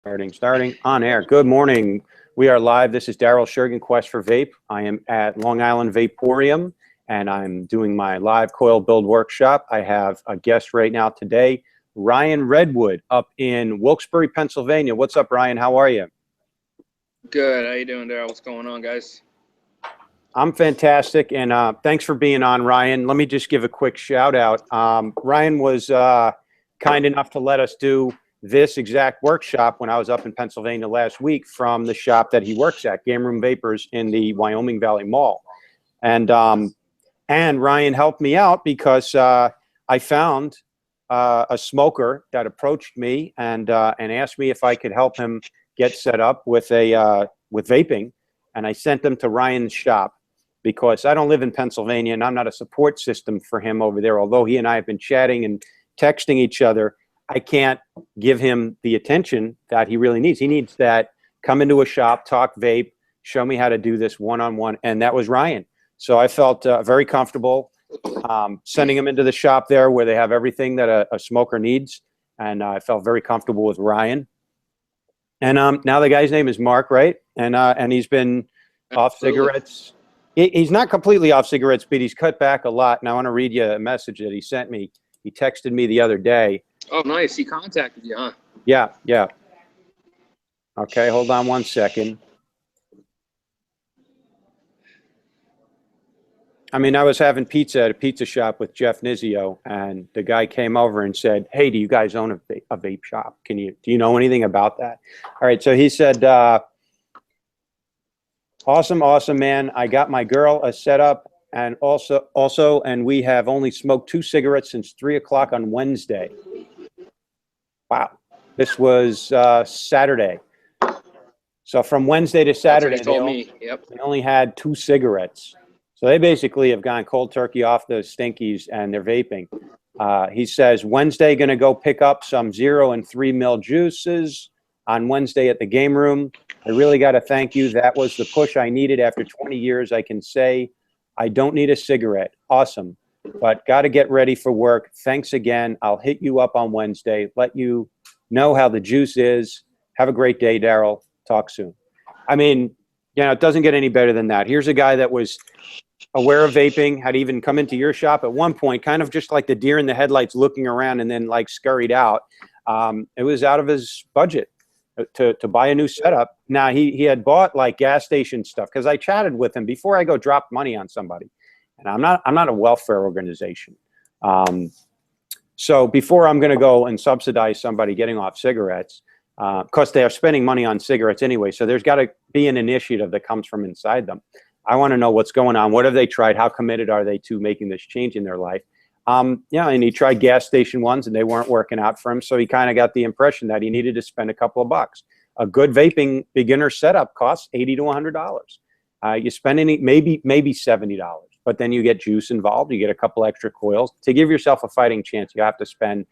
Starting on air. Good morning. We are live. This is Daryl Shergan, Quest for Vape. I am at Long Island Vaporium, and I'm doing my live coil build workshop. I have a guest right now today, Ryan Redwood, up in Wilkes-Barre, Pennsylvania. What's up, Ryan? How are you? Good. How you doing, Daryl? What's going on, guys? I'm fantastic, and thanks for being on, Ryan. Let me just give a quick shout out. Ryan was kind enough to let us do this exact workshop when I was up in Pennsylvania last week from the shop that he works at, Game Room Vapors in the Wyoming Valley Mall. And Ryan helped me out because I found a smoker that approached me and asked me if I could help him get set up with with vaping. And I sent them to Ryan's shop because I don't live in Pennsylvania and I'm not a support system for him over there. Although he and I have been chatting and texting each other, I can't give him the attention that he really needs. He needs that come into a shop, talk vape, show me how to do this one-on-one. And that was Ryan. So I felt very comfortable sending him into the shop there where they have everything that a smoker needs. And I felt very comfortable with Ryan. And now the guy's name is Mark, right? And he's been off cigarettes. He's not completely off cigarettes, but he's cut back a lot. And I want to read you a message that he sent me. He texted me the other day. Oh, nice. He contacted you, huh? Yeah. Okay, hold on one second. I mean, I was having pizza at a pizza shop with Jeff Nizio, and the guy came over and said, "Hey, do you guys own a vape shop? Do you know anything about that?" All right, so he said, awesome, man. I got my girl a setup, and and we have only smoked 2 cigarettes since 3 o'clock on Wednesday. Wow, this was Saturday. So from Wednesday to Saturday, they only had 2 cigarettes. So they basically have gone cold turkey off the stinkies and they're vaping. He says, Wednesday, going to go pick up some 0 and 3 mil juices on Wednesday at the game room. I really got to thank you. That was the push I needed. After 20 years, I can say I don't need a cigarette. Awesome. But got to get ready for work. Thanks again. I'll hit you up on Wednesday. Let you know how the juice is. Have a great day, Daryl. Talk soon. I mean, it doesn't get any better than that. Here's a guy that was aware of vaping, had even come into your shop at one point, kind of just like the deer in the headlights looking around and then like scurried out. It was out of his budget to buy a new setup. Now he had bought like gas station stuff because I chatted with him before I go drop money on somebody. And I'm not a welfare organization. So before I'm going to go and subsidize somebody getting off cigarettes, because they are spending money on cigarettes anyway, so there's got to be an initiative that comes from inside them. I want to know what's going on. What have they tried? How committed are they to making this change in their life? And he tried gas station ones and they weren't working out for him. So he kind of got the impression that he needed to spend a couple of bucks. A good vaping beginner setup costs $80 to $100. You spend maybe $70, but then you get juice involved. You get a couple extra coils. To give yourself a fighting chance, you have to spend,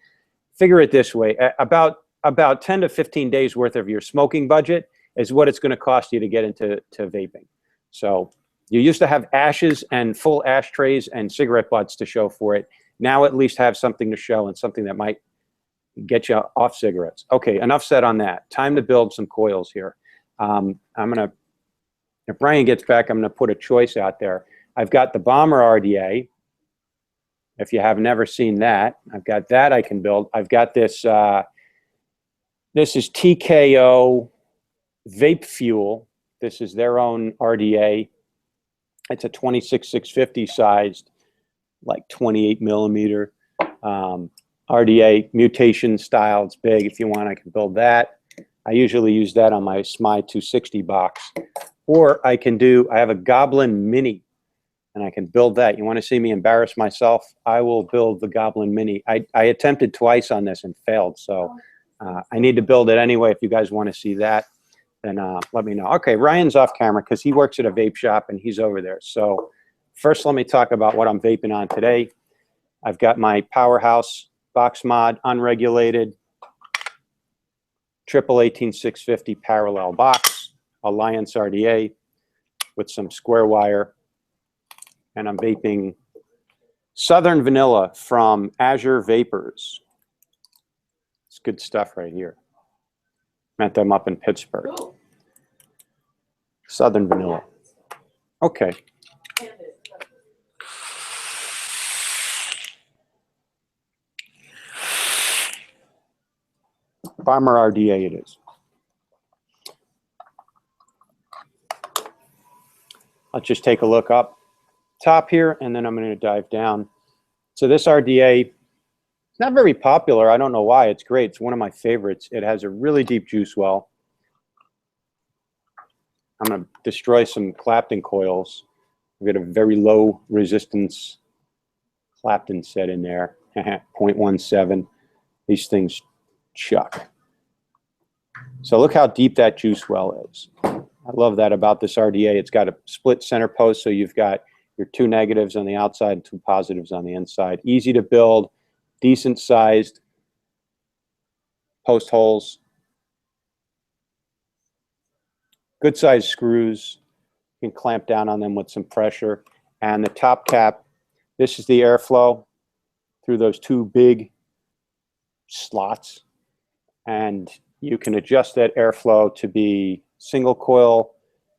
figure it this way, about 10 to 15 days worth of your smoking budget is what it's going to cost you to get into vaping. So you used to have ashes and full ashtrays and cigarette butts to show for it. Now at least have something to show and something that might get you off cigarettes. Okay, enough said on that. Time to build some coils here. If Brian gets back, I'm going to put a choice out there. I've got the Bomber RDA. If you have never seen that, I've got that I can build. I've got this, this is TKO Vape Fuel. This is their own RDA. It's a 26650 sized, like 28 millimeter RDA mutation style. It's big. If you want, I can build that. I usually use that on my SMI 260 box. Or I have a Goblin Mini, and I can build that. You want to see me embarrass myself? I will build the Goblin Mini. I attempted twice on this and failed, so I need to build it anyway. If you guys want to see that, then let me know. Okay, Ryan's off camera because he works at a vape shop and he's over there. So first, let me talk about what I'm vaping on today. I've got my Powerhouse Box Mod unregulated triple 18650 parallel box, Alliance RDA with some square wire, and I'm vaping Southern Vanilla from Azure Vapors. It's good stuff right here. Met them up in Pittsburgh. Southern Vanilla. Okay. Bomber RDA it is. Let's just take a look up top here, and then I'm going to dive down. So this RDA, it's not very popular. I don't know why. It's great. It's one of my favorites. It has a really deep juice well. I'm going to destroy some Clapton coils. We've got a very low resistance Clapton set in there, 0.17. These things chuck. So look how deep that juice well is. I love that about this RDA. It's got a split center post, so you've got your 2 negatives on the outside and 2 positives on the inside. Easy to build, decent sized post holes. Good sized screws. You can clamp down on them with some pressure. And the top cap, this is the airflow through those 2 big slots. And you can adjust that airflow to be single coil,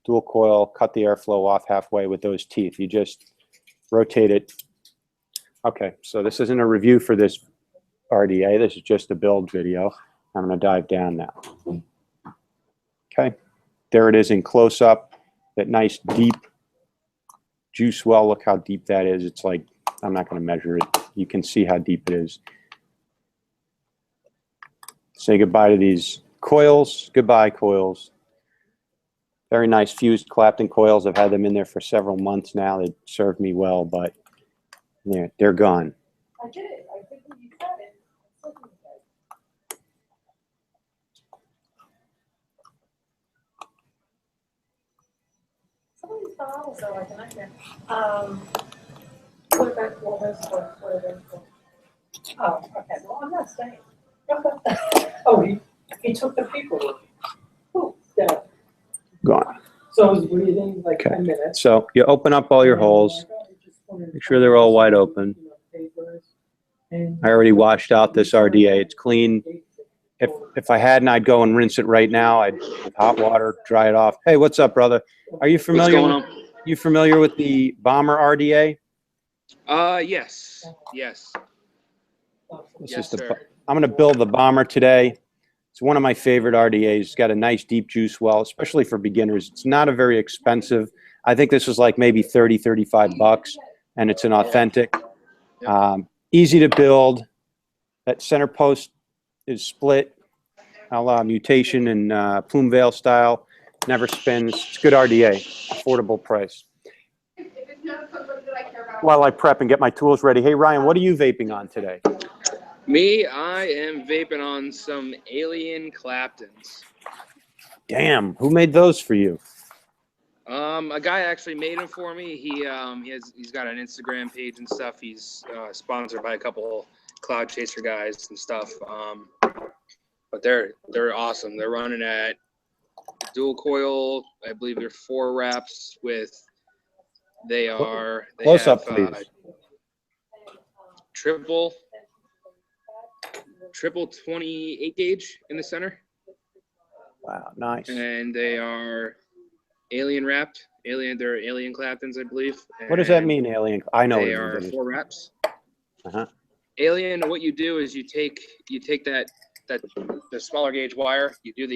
dual coil, cut the airflow off halfway with those teeth. You just rotate it. Okay, so this isn't a review for this RDA. This is just a build video. I'm going to dive down now. Okay, there it is in close-up. That nice deep juice well. Look how deep that is. It's like, I'm not going to measure it. You can see how deep it is. Say goodbye to these coils. Goodbye, coils. Very nice fused Clapton coils. I've had them in there for several months now. They served me well, but they're gone. I did it. I think when you said it, it's looking good. Some of these bottles are like a nightmare. What about what are they for? Oh, okay. Well, I'm not saying. Oh, he took the people. Oh, yeah. Gone. So I was breathing like Okay. 10 minutes. So you open up all your holes. Make sure they're all wide open. I already washed out this RDA. It's clean. If I hadn't, I'd go and rinse it right now. I'd with hot water, dry it off. Hey, what's up, brother? Are you familiar? What's going on? You familiar with the Bomber RDA? Yes. This Yes, is the. sir. I'm going to build the Bomber today. It's one of my favorite RDAs. It's got a nice deep juice well, especially for beginners. It's not a very expensive. I think this was like maybe 30, 35 bucks, and it's an authentic. Easy to build. That center post is split, a la mutation and plume veil style. Never spins. It's good RDA, affordable price. While I prep and get my tools ready. Hey, Ryan, what are you vaping on today? Me, I am vaping on some Alien Claptons. Damn, who made those for you? A guy actually made them for me. He's got an Instagram page and stuff. He's sponsored by a couple Cloud Chaser guys and stuff. But they're awesome. They're running at dual coil. I believe they're 4 wraps with. They Close have, up, please. triple 28 gauge in the center. Wow, nice. And they are alien wrapped. They're Alien Claptons, I believe. What does that mean, Alien? I know They what are it is. 4 wraps. Uh-huh. Alien, what you do is you take the smaller gauge wire, you do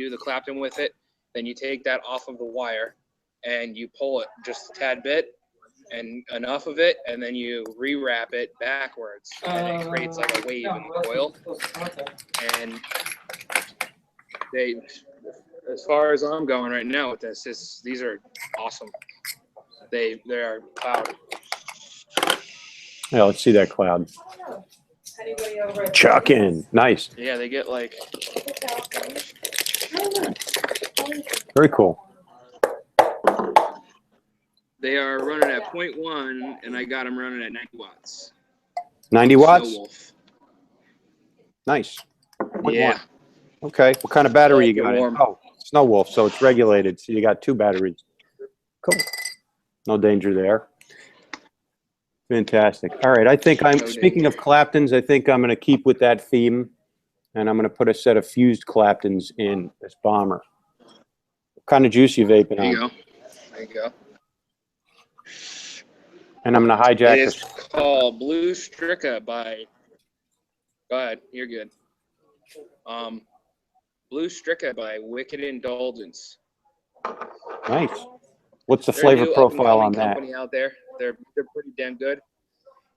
the Clapton with it, then you take that off of the wire and you pull it just a tad bit and enough of it, and then you rewrap it backwards, and it creates like a wave in the coil. And they, as far as I'm going right now with this, these are awesome. They are cloud. Yeah, let's see that cloud. Chuck in. Nice. Yeah, they get like. Very cool. They are running at 0.1, and I got them running at 90 watts. 90 watts? Snow Wolf. Nice. Yeah. Okay. What kind of battery you Keep it got in? warm. Oh, Snow Wolf, so it's regulated. So you got 2 batteries. Cool. No danger there. Fantastic. All right. I think speaking of Claptons, I think I'm going to keep with that theme. And I'm going to put a set of Fused Claptons in this bomber. What kind of juice you vaping There you on? go. There you go. And I'm going to hijack It is this. called Blue Stricka by. Go ahead. You're good. Blue Stricka by Wicked Indulgence. Nice. What's the They're a flavor new profile on up-and-coming that? company out there. They're pretty damn good.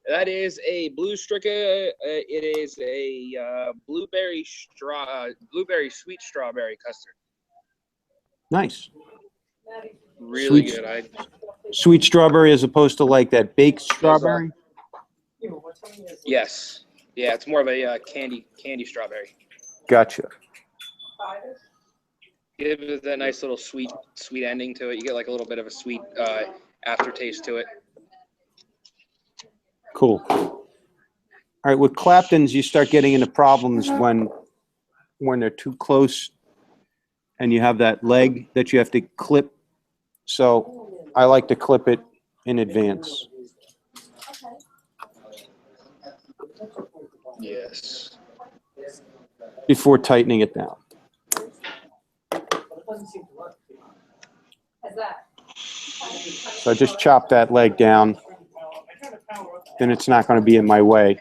That is a Blue Stricka. It is a blueberry sweet strawberry custard. Nice. Really Sweet- good. Sweet strawberry as opposed to like that baked strawberry? Yes. Yeah, it's more of a candy strawberry. Gotcha. Gives it that nice little sweet ending to it. You get like a little bit of a sweet aftertaste to it. Cool. All right, with Claptons, you start getting into problems when they're too close and you have that leg that you have to clip. So I like to clip it in advance. Yes. Before tightening it down. So I just chop that leg down. Then it's not going to be in my way.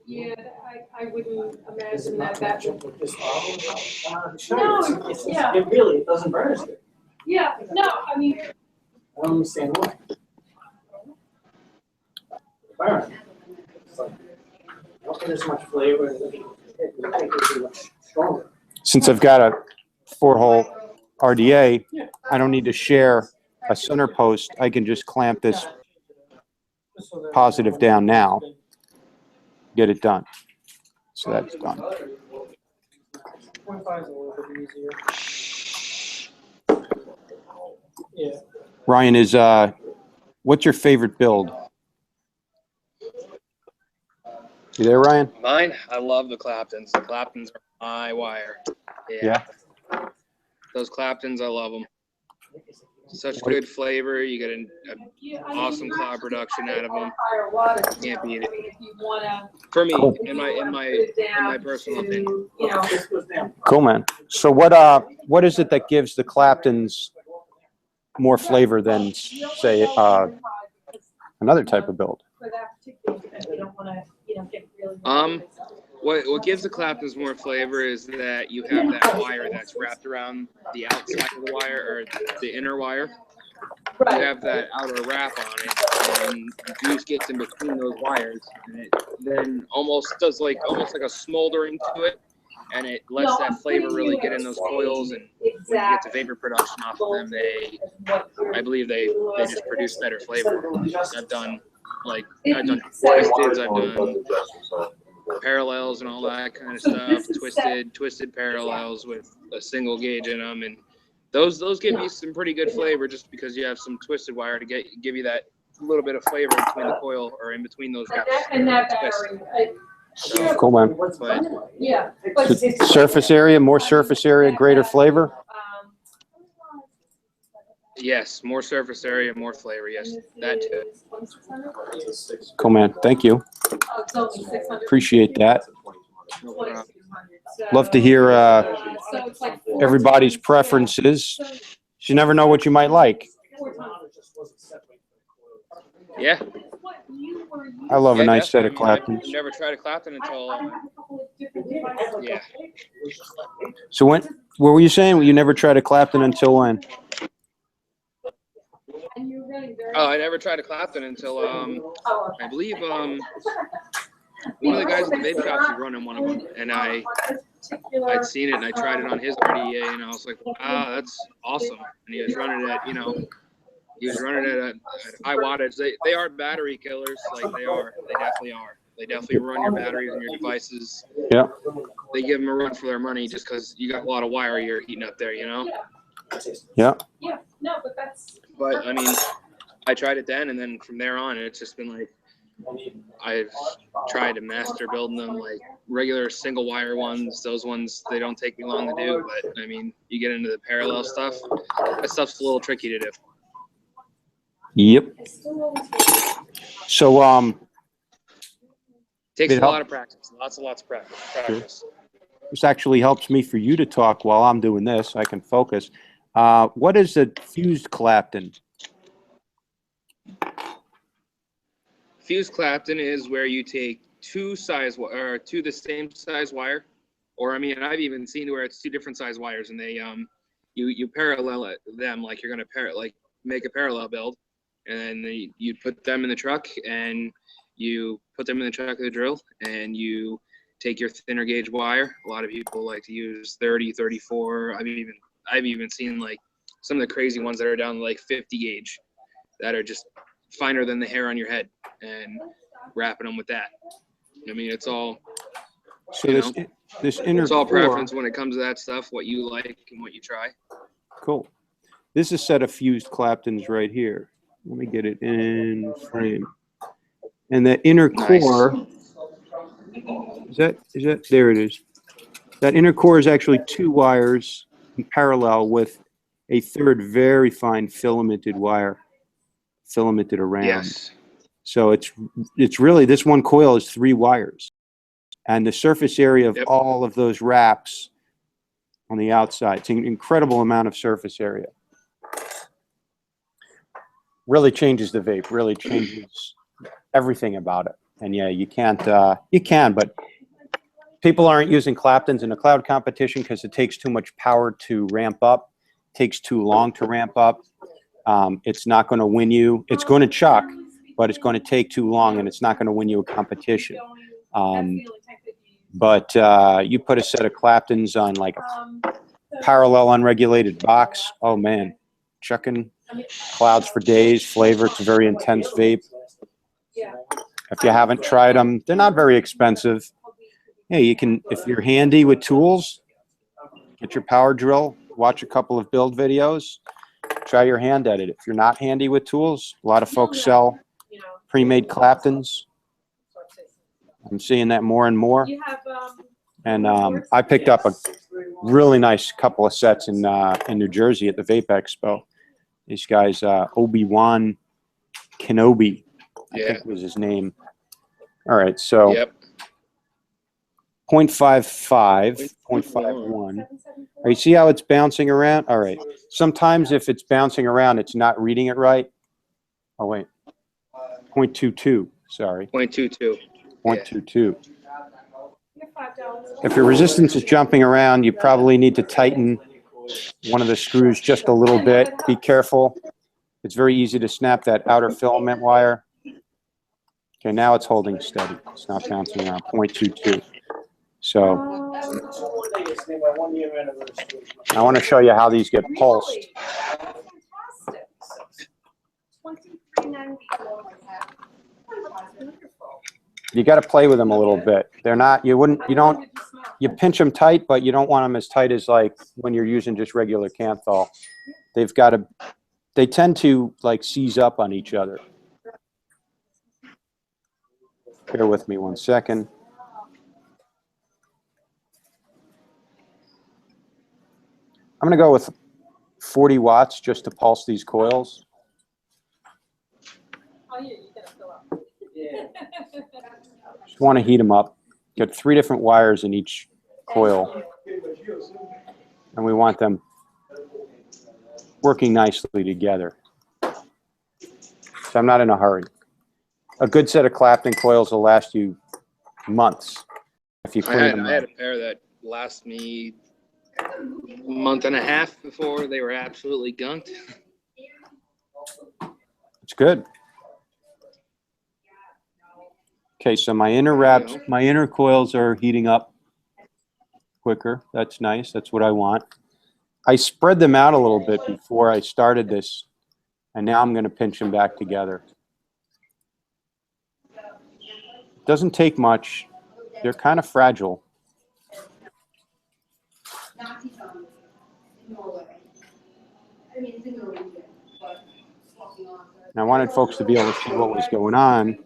Yeah, I wouldn't imagine that would. No, Yeah. it really, it doesn't burn as good. Yeah, no, I mean, I don't understand why. Burn. It's like, don't get as much flavor and it would be much stronger. Since I've got a 4-hole RDA, I don't need to share a center post. I can just clamp this positive down now, get it done. So that's done. 0.5 is a little bit easier. Yeah. Ryan, what's your favorite build? You there, Ryan? Mine, I love the Claptons. The Claptons are my wire. Yeah. Those Claptons, I love them. Such good flavor. You get an awesome cloud production out of them. Can't beat it. For me, Cool. in my personal opinion. Cool, man. So what is it that gives the Claptons more flavor than, say, another type of build? What gives the Claptons more flavor is that you have that wire that's wrapped around the outside of the wire, or the inner wire. You have that outer wrap on it, and the juice gets in between those wires, and it then almost like a smoldering to it, and it lets that flavor really get in those coils, and when you get the vapor production off of them, I believe they just produce better flavor. I've done twisteds, I've done parallels and all that kind of stuff, twisted parallels with a single gauge in them, and those give you some pretty good flavor just because you have some twisted wire to give you that little bit of flavor in between the coil or in between those wraps. And that battery. So, Cool, man. but Yeah. So surface area, more surface area, greater flavor? yes, more surface area, more flavor. Yes, that too. Cool, man. Thank you. Appreciate that. No problem. Love to hear everybody's preferences. You never know what you might like. Yeah. I love a Yeah, nice set of definitely. Claptons. I've never tried a Clapton until yeah. So what were you saying? You never tried a Clapton until when? Oh, I never tried a Clapton until I believe one of the guys in the vape shops was running one of them, and I'd seen it and I tried it on his RDA, and I was like, wow, that's awesome. And he was running at a high wattage. They are battery killers, like they definitely are. They definitely run your batteries and your devices. Yeah. They give them a run for their money just because you got a lot of wire you're heating up there, you know? Yeah. Yeah, no, but that's. But I mean, I tried it then, and then from there on, it's just been like I've tried to master building them like regular single wire ones. Those ones, they don't take me long to do, but I mean, you get into the parallel stuff, that stuff's a little tricky to do. Yep. So, Takes It a help- lot of practice, lots and lots of practice. this actually helps me for you to talk while I'm doing this. I can focus. What is a fused Clapton? Fused Clapton is where you take two the same size wire, or I mean, I've even seen where it's two different size wires, and they you parallel them like you're gonna make a parallel build, and then you put them in the truck, and you put them in the truck of the drill, and you take your thinner gauge wire. A lot of people like to use 30, 34. I've even seen like some of the crazy ones that are down to like 50 gauge that are just finer than the hair on your head, and wrapping them with that. I mean, it's all, So you this inner it's all core, preference when it comes to that stuff, what you like and what you try. cool. This is a set of fused Claptons right here. Let me get it in frame. And the inner Nice. core, is that, there it is. That inner core is actually two wires in parallel with a third very fine filamented wire, filamented around. Yes. So it's really, this one coil is 3 wires. And the surface area of Yep. all of those wraps on the outside, it's an incredible amount of surface area. Really changes the vape, really changes everything about it. And yeah, you can, but people aren't using Claptons in a cloud competition because it takes too much power to ramp up, takes too long to ramp up. It's not going to win you. It's going to chuck, but it's going to take too long, and it's not going to win you a competition. But you put a set of Claptons on like a parallel unregulated box, oh man, chucking clouds for days, flavor. It's a very intense vape. If you haven't tried them, they're not very expensive. Hey, you can, if you're handy with tools, get your power drill, watch a couple of build videos, try your hand at it. If you're not handy with tools, a lot of folks sell pre-made Claptons. I'm seeing that more and more. And I picked up a really nice couple of sets in New Jersey at the Vape Expo. These guys, Obi-Wan Kenobi, I think was his name. All right, so Yep. 0.55, 0.51. All right, see how it's bouncing around? All right. Sometimes if it's bouncing around, it's not reading it right. Oh, wait. 0.22, sorry. 0.22. 0.22. If your resistance is jumping around, you probably need to tighten one of the screws just a little bit. Be careful. It's very easy to snap that outer filament wire. Okay, now it's holding steady. It's not bouncing around. 0.22. So I want to show you how these get pulsed. You got to play with them a little bit. They're not, you pinch them tight, but you don't want them as tight as like when you're using just regular Canthol. They tend to like seize up on each other. Bear with me one second. I'm going to go with 40 watts just to pulse these coils. Just want to heat them up. Got 3 different wires in each coil. And we want them working nicely together. So I'm not in a hurry. A good set of Clapton coils will last you months if you clean them. I had a pair that last me a month and a half before they were absolutely gunked. It's good. Okay, so my inner wraps, my inner coils are heating up quicker. That's nice. That's what I want. I spread them out a little bit before I started this, and now I'm going to pinch them back together. Doesn't take much. They're kind of fragile. I wanted folks to be able to see what was going on.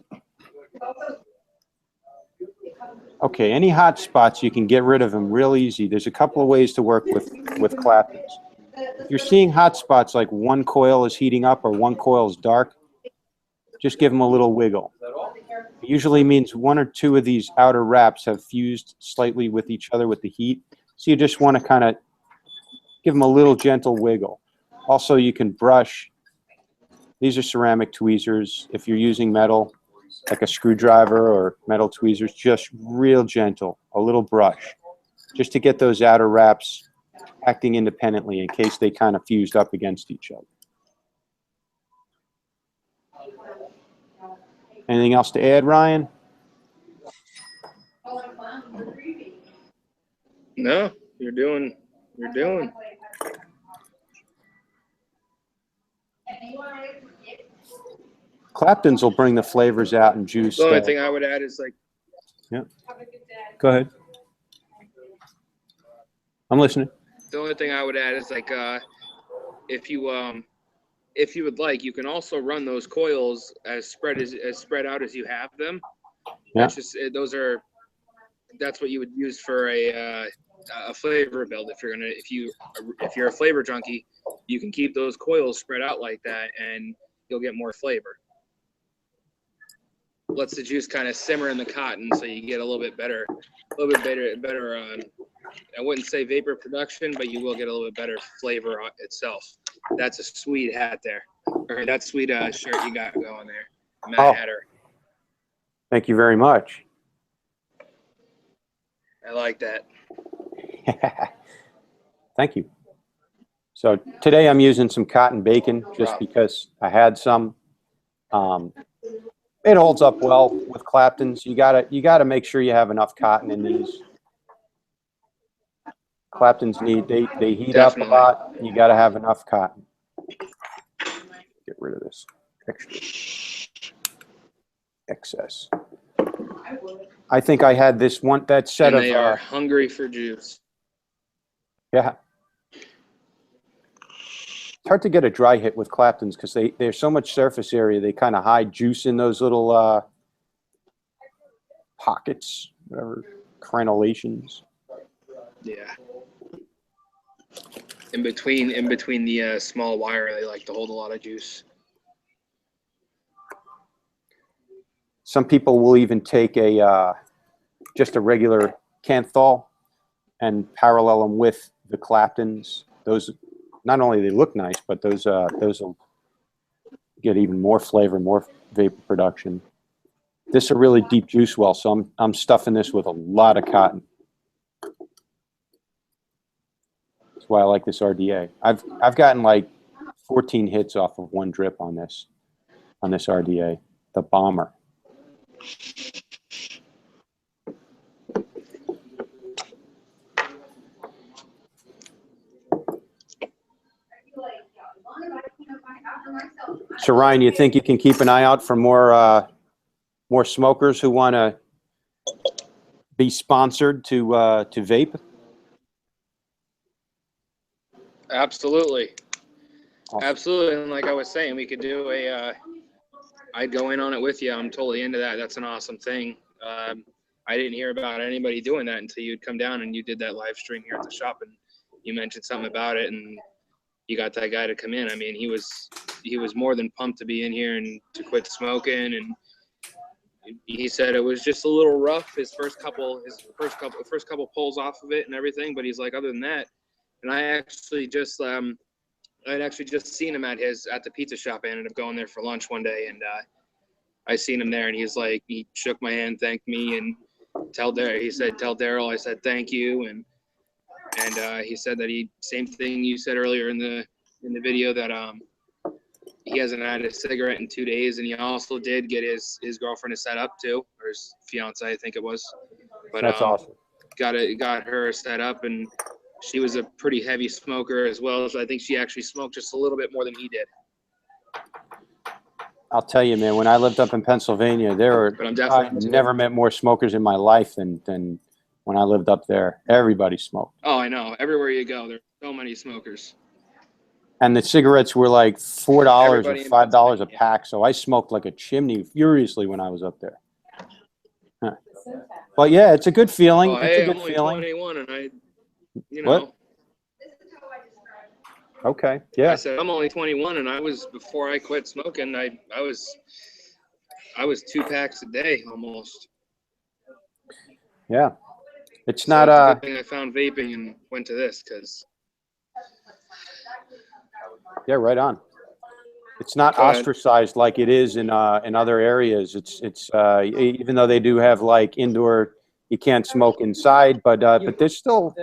Okay, any hot spots, you can get rid of them real easy. There's a couple of ways to work with Claptons. If you're seeing hot spots like one coil is heating up or one coil is dark, just give them a little wiggle. It usually means one or two of these outer wraps have fused slightly with each other with the heat. So you just want to kind of give them a little gentle wiggle. Also, you can brush. These are ceramic tweezers. If you're using metal, like a screwdriver or metal tweezers, just real gentle, a little brush, just to get those outer wraps acting independently in case they kind of fused up against each other. Anything else to add, Ryan? No, you're doing. Claptons will bring the flavors out in juice. The only thing I would add is like. Yeah. Go ahead. I'm listening. The only thing I would add is like, if you would like, you can also run those coils as spread out as you have them. Yeah. That's just that's what you would use for a flavor build. If you're a flavor junkie, you can keep those coils spread out like that, and you'll get more flavor. Lets the juice kind of simmer in the cotton, so you get a little bit better. I wouldn't say vapor production, but you will get a little bit better flavor itself. That's a sweet hat there, or that sweet shirt you got going there, Mad Hatter. Thank you very much. I like that. Thank you. So today I'm using some cotton bacon just because I had some. It holds up well with Claptons. You gotta make sure you have enough cotton in these. Claptons they heat Definitely. up a lot. You gotta have enough cotton. Get rid of this excess. I think I had this one, that set And of. they are hungry for juice. Yeah. It's hard to get a dry hit with Claptons because there's so much surface area. They kind of hide juice in those little pockets, whatever, crenulations. Yeah. In between the small wire, they like to hold a lot of juice. Some people will even take just a regular Canthol and parallel them with the Claptons. Those, not only they look nice, but those will get even more flavor, more vapor production. This is a really deep juice well, so I'm stuffing this with a lot of cotton. That's why I like this RDA. I've gotten like 14 hits off of one drip on this RDA, the Bomber. So Ryan, you think you can keep an eye out for more smokers who want to be sponsored to vape? Absolutely. Awesome. Absolutely. And like I was saying, we could do I'd go in on it with you. I'm totally into that. That's an awesome thing. I didn't hear about anybody doing that until you'd come down and you did that live stream here at the shop, and you mentioned something about it, and you got that guy to come in. I mean, he was more than pumped to be in here and to quit smoking, and he said it was just a little rough his first couple pulls off of it and everything, but he's like, other than that, and I'd actually just seen him at the pizza shop. I ended up going there for lunch one day, and I seen him there, and he shook my hand, thanked me, and tell Daryl I said thank you, and he said that same thing you said earlier in the video, that he hasn't had a cigarette in 2 days, and he also did get his girlfriend to set up too, or his fiance, I think it was. But That's awesome. Got her set up, and she was a pretty heavy smoker as well. So I think she actually smoked just a little bit more than he did. I'll tell you, man, when I lived up in Pennsylvania, I never met more smokers in my life than when I lived up there. Everybody smoked. Oh, I know. Everywhere you go, there's so many smokers. And the cigarettes were like $4 or Everybody in $5 a Pennsylvania. pack. So I smoked like a chimney furiously when I was up there. But yeah, it's a good feeling. Oh, It's hey, a I'm good only feeling. 21 and I, you What? know, Okay. I Yeah. said I'm only 21 and I was, before I quit smoking, I was 2 packs a day almost. Yeah. It's So not it's a good thing I found vaping and went to this, because yeah, right on. It's not Go ahead. ostracized like it is in other areas. It's even though they do have like indoor, you can't smoke inside, but there's still,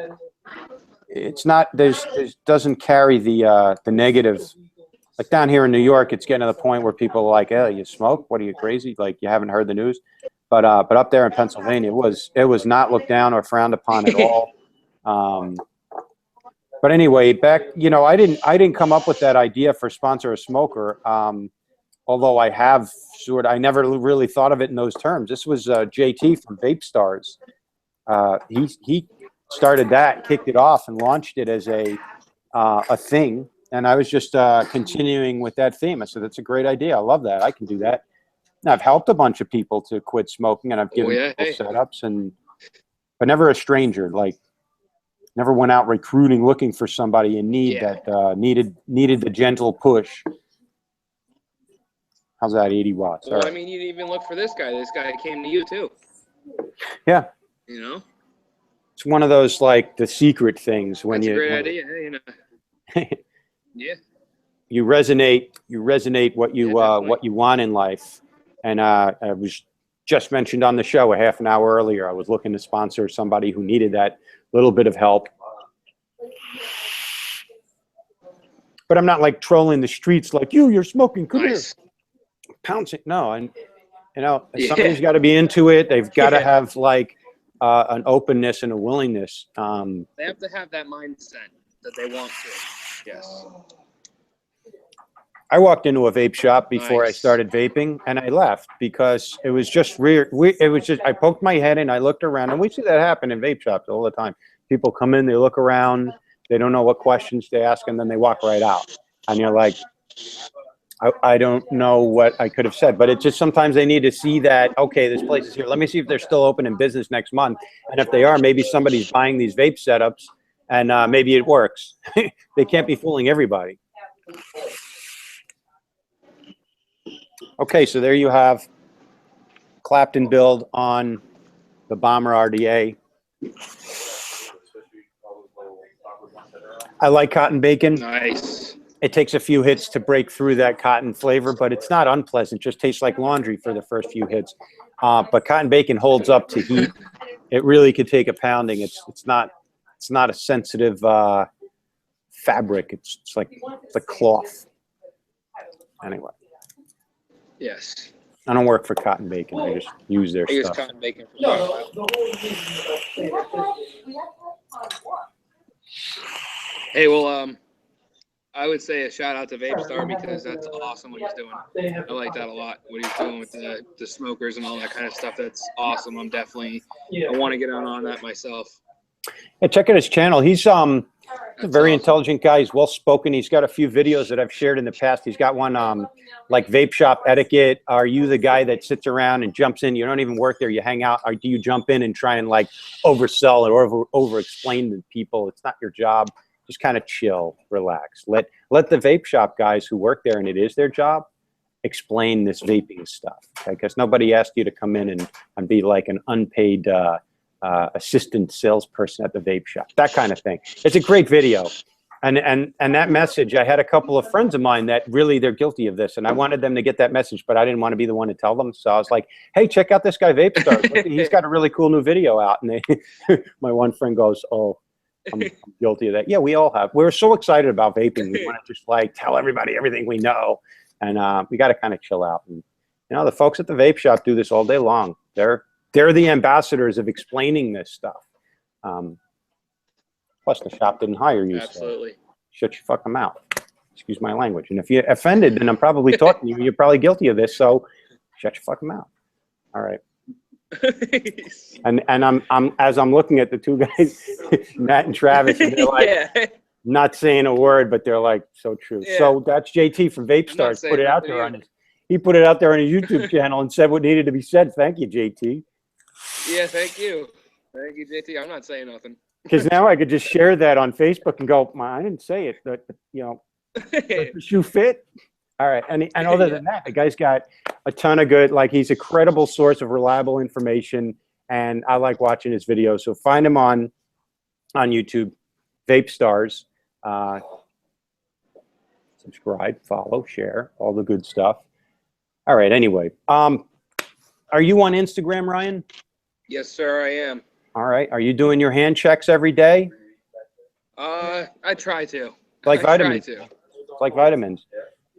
it's not, there's doesn't carry the negative. Like down here in New York, it's getting to the point where people are like, "Hey, you smoke? What are you, crazy? Like you haven't heard the news?" But up there in Pennsylvania, it was not looked down or frowned upon at all. But anyway, back, you know, I didn't come up with that idea for Sponsor a Smoker. Although I have I never really thought of it in those terms. This was JT from Vape Stars. He started that, kicked it off, and launched it as a thing. And I was just continuing with that theme. I said, that's a great idea. I love that. I can do that. And I've helped a bunch of people to quit smoking, and I've given people setups, but never a stranger. Like, never went out recruiting, looking for somebody in need that needed the gentle push. How's that? 80 watts. Well, I mean, you didn't even look for this guy. This guy came to you too. Yeah. You know? It's one of those, like, the secret things when That's you. a great idea. Hey, you know. Yeah. You resonate what you want in life. And I was just mentioned on the show a half an hour earlier, I was looking to sponsor somebody who needed that little bit of help. But I'm not like trolling the streets like, you're smoking, come here. Pouncing. No, and you know, somebody's got to be into it. They've got to have like an openness and a willingness. They have to have that mindset that they want to. Yes. I walked into a vape shop before I started vaping, and I left because it was just weird. It was just, I poked my head in, I looked around, and we see that happen in vape shops all the time. People come in, they look around, they don't know what questions to ask, and then they walk right out. And you're like, I don't know what I could have said, but it's just sometimes they need to see that, okay, this place is here. Let me see if they're still open in business next month. And if they are, maybe somebody's buying these vape setups, and maybe it works. They can't be fooling everybody. Okay, so there you have Clapton build on the Bomber RDA. I like cotton bacon. Nice. It takes a few hits to break through that cotton flavor, but it's not unpleasant. It just tastes like laundry for the first few hits. But cotton bacon holds up to heat. It really could take a pounding. It's not a sensitive fabric. It's like cloth. Anyway. Yes. I don't work for cotton bacon. I just use their I use stuff. cotton bacon for No, the whole reason. Hey, well, I would say a shout out to Vape Star because that's awesome what he's doing. I like that a lot. What he's doing with the smokers and all that kind of stuff. That's awesome. I'm definitely, I want to get on that myself. Yeah, check out his channel. He's a very awesome. intelligent guy. He's well spoken. He's got a few videos that I've shared in the past. He's got one like vape shop etiquette. Are you the guy that sits around and jumps in? You don't even work there. You hang out. Or do you jump in and try and like oversell or over explain to people? It's not your job. Just kind of chill, relax. Let the vape shop guys who work there and it is their job explain this vaping stuff. Okay? Because nobody asked you to come in and be like an unpaid assistant salesperson at the vape shop, that kind of thing. It's a great video. And that message, I had a couple of friends of mine that really, they're guilty of this. And I wanted them to get that message, but I didn't want to be the one to tell them. So I was like, hey, check out this guy Vape Stars. He's got a really cool new video out. And my one friend goes, oh, I'm guilty of that. Yeah, we all have. We're so excited about vaping. We want to just like tell everybody everything we know. And we got to kind of chill out. And, you know, the folks at the vape shop do this all day long. They're the ambassadors of explaining this stuff. Plus, the shop didn't hire you. Absolutely. So shut your fucking mouth. Excuse my language. And if you're offended, then I'm probably talking to you. You're probably guilty of this. So shut your fucking mouth. All right. And I'm as I'm looking at the two guys, Matt and Travis, and they're like not saying a word, but they're like so true. Yeah. So that's JT from Vape Stars. Put it out there on his. He put it out there on his YouTube channel and said what needed to be said. Thank you, JT. Yeah, thank you. Thank you, JT. I'm not saying nothing. Because now I could just share that on Facebook and go, I didn't say it, but you know, does the shoe fit? All right. And other than that, the guy's got a ton of good, like he's a credible source of reliable information. And I like watching his videos. So find him on YouTube, Vape Stars. Subscribe, follow, share, all the good stuff. All right. Anyway, are you on Instagram, Ryan? Yes, sir, I am. All right. Are you doing your hand checks every day? I try to. Like vitamins. It's like vitamins.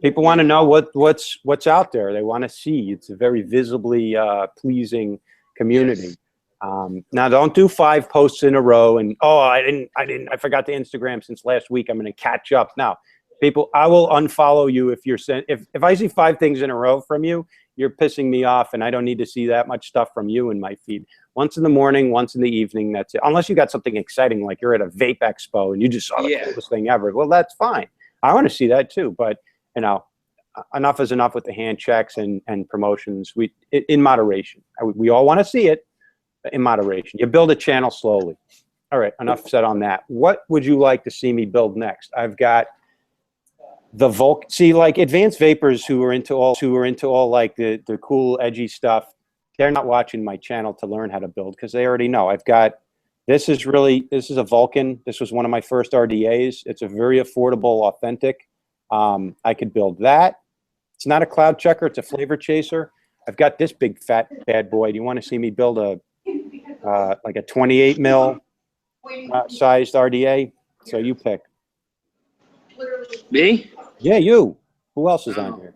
People want to know what's out there. They want to see. It's a very visibly pleasing community. Yes. Now, don't do 5 posts in a row and I forgot the Instagram since last week. I'm going to catch up now. People, I will unfollow you if you're if I see 5 things in a row from you, you're pissing me off, and I don't need to see that much stuff from you in my feed. Once in the morning, once in the evening, that's it. Unless you got something exciting, like you're at a vape expo and you just saw the coolest thing ever. Well, that's fine. I want to see that too. But you know, enough is enough with the hand checks and promotions. In moderation. We all want to see it, but in moderation. You build a channel slowly. All right, enough said on that. What would you like to see me build next? I've got the Vulcan. See, like advanced vapors who are into all like the cool edgy stuff, they're not watching my channel to learn how to build because they already know. I've got, this is a Vulcan. This was one of my first RDAs. It's a very affordable, authentic. I could build that. It's not a cloud checker, it's a flavor chaser. I've got this big fat bad boy. Do you want to see me build a like a 28 mil sized RDA? So you pick. Me? Yeah, you. Who else is on here?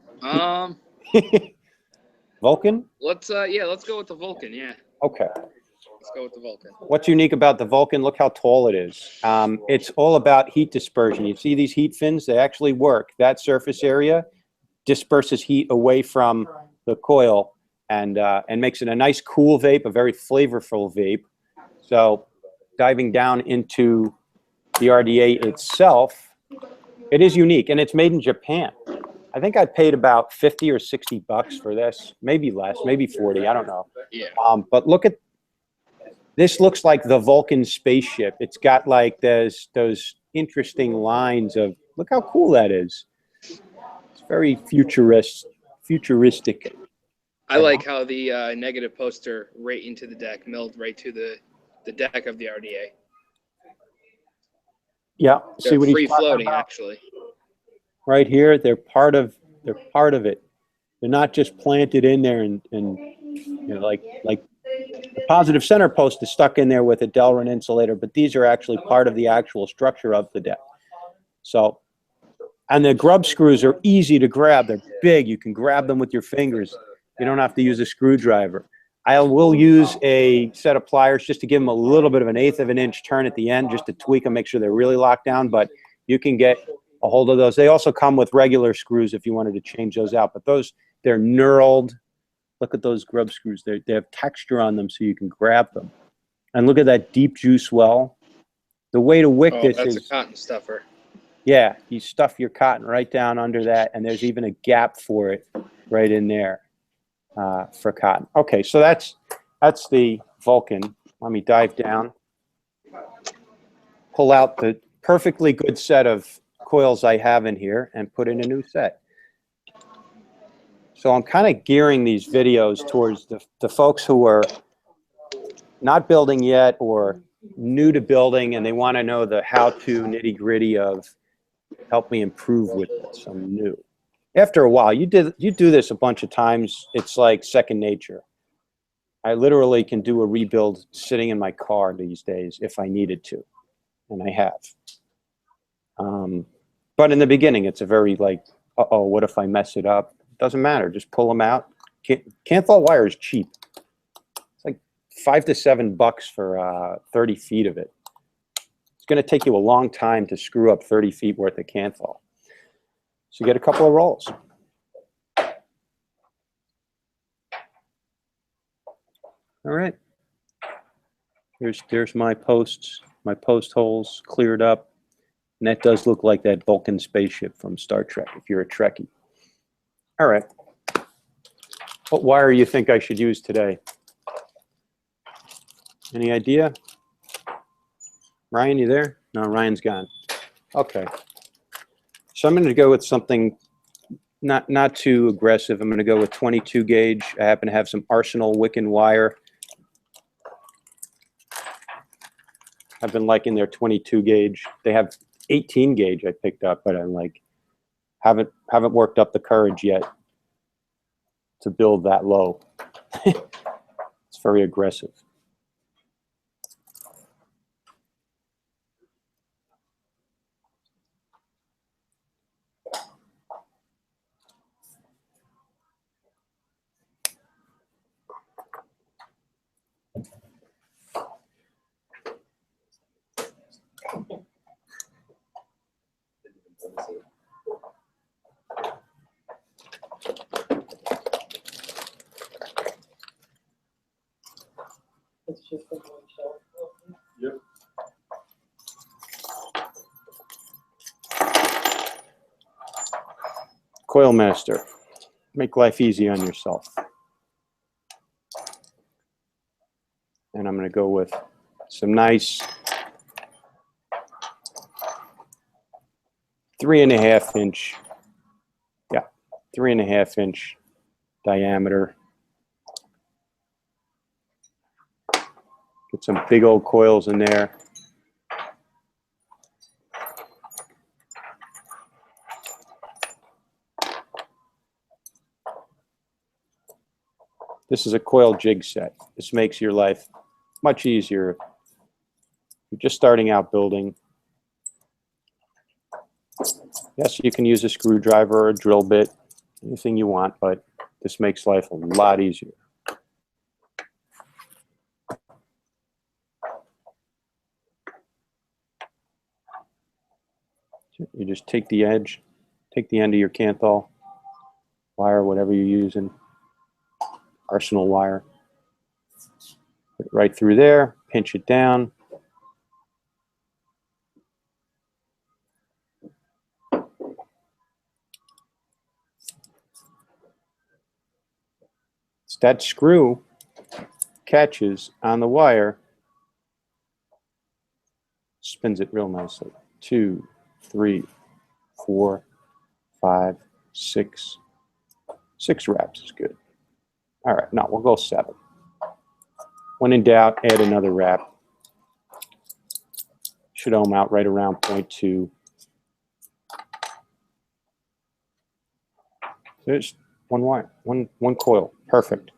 Vulcan? Let's go with the Vulcan, yeah. Okay. Let's go with the Vulcan. What's unique about the Vulcan? Look how tall it is. It's all about heat dispersion. You see these heat fins? They actually work. That surface area disperses heat away from the coil and makes it a nice cool vape, a very flavorful vape. So diving down into the RDA itself, it is unique, and it's made in Japan. I think I paid about 50 or 60 bucks for this, maybe less, maybe 40, I don't know. Yeah. But look at, this looks like the Vulcan spaceship. It's got like those interesting lines of, look how cool that is. It's very futuristic. I like how the negative poster right into the deck, milled right to the deck of the RDA. Yeah, see what he's free talking floating, about? actually. Right here, they're part of it. They're not just planted in there and you know, like the positive center post is stuck in there with a Delrin insulator, but these are actually part of the actual structure of the deck. So, and the grub screws are easy to grab. They're big. You can grab them with your fingers. You don't have to use a screwdriver. I will use a set of pliers just to give them a little bit of an 1/8 of an inch turn at the end, just to tweak them, make sure they're really locked down, but you can get a hold of those. They also come with regular screws if you wanted to change those out, but those, they're knurled. Look at those grub screws. They have texture on them so you can grab them. And look at that deep juice well. The way to wick this that's is, a cotton stuffer. yeah, you stuff your cotton right down under that, and there's even a gap for it right in there for cotton. Okay, so that's the Vulcan. Let me dive down, pull out the perfectly good set of coils I have in here, and put in a new set. So I'm kind of gearing these videos towards the folks who are not building yet or new to building, and they want to know the how-to nitty-gritty of help me improve with this. I'm new. After a while, you do this a bunch of times, it's like second nature. I literally can do a rebuild sitting in my car these days if I needed to, and I have. But in the beginning, it's a very like, uh-oh, what if I mess it up? Doesn't matter, just pull them out. Canthal wire is cheap. It's like $5 to $7 for 30 feet of it. It's gonna take you a long time to screw up 30 feet worth of Canthal. So you get a couple of rolls. All right. There's my posts, my post holes cleared up. And that does look like that Vulcan spaceship from Star Trek, if you're a Trekkie. All right. What wire do you think I should use today? Any idea? Ryan, you there? No, Ryan's gone. Okay. So I'm going to go with something not too aggressive. I'm going to go with 22 gauge. I happen to have some Arsenal Wiccan wire. I've been liking their 22 gauge. They have 18 gauge I picked up, but I'm like, haven't worked up the courage yet to build that low. It's very aggressive. It's just a one shelf. Yep. Coil Master. Make life easy on yourself. And I'm going to go with some nice 3.5 inch, yeah, 3.5 inch diameter. Get some big old coils in there. This is a coil jig set. This makes your life much easier. You're just starting out building. Yes, you can use a screwdriver or a drill bit, anything you want, but this makes life a lot easier. You just take the edge, take the end of your Canthal wire, whatever you're using, Arsenal wire, put it right through there, pinch it down. It's that screw catches on the wire, spins it real nicely. 2, 3, 4, 5, 6. 6 wraps is good. All right, no, we'll go 7. When in doubt, add another wrap. Should ohm out right around 0.2. There's one wire, one coil. Perfect.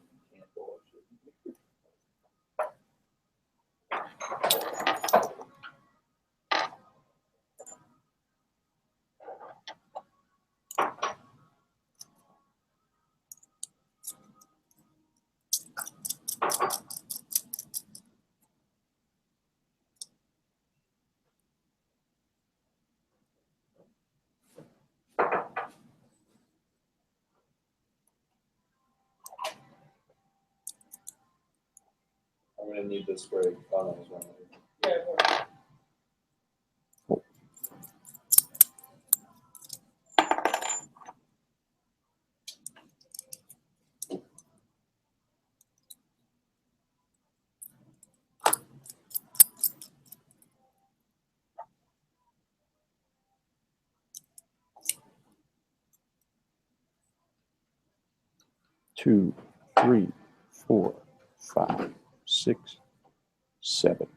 I'm gonna need this spray on as well. Yeah, well, 2, 3, 4, 5, 6, 7.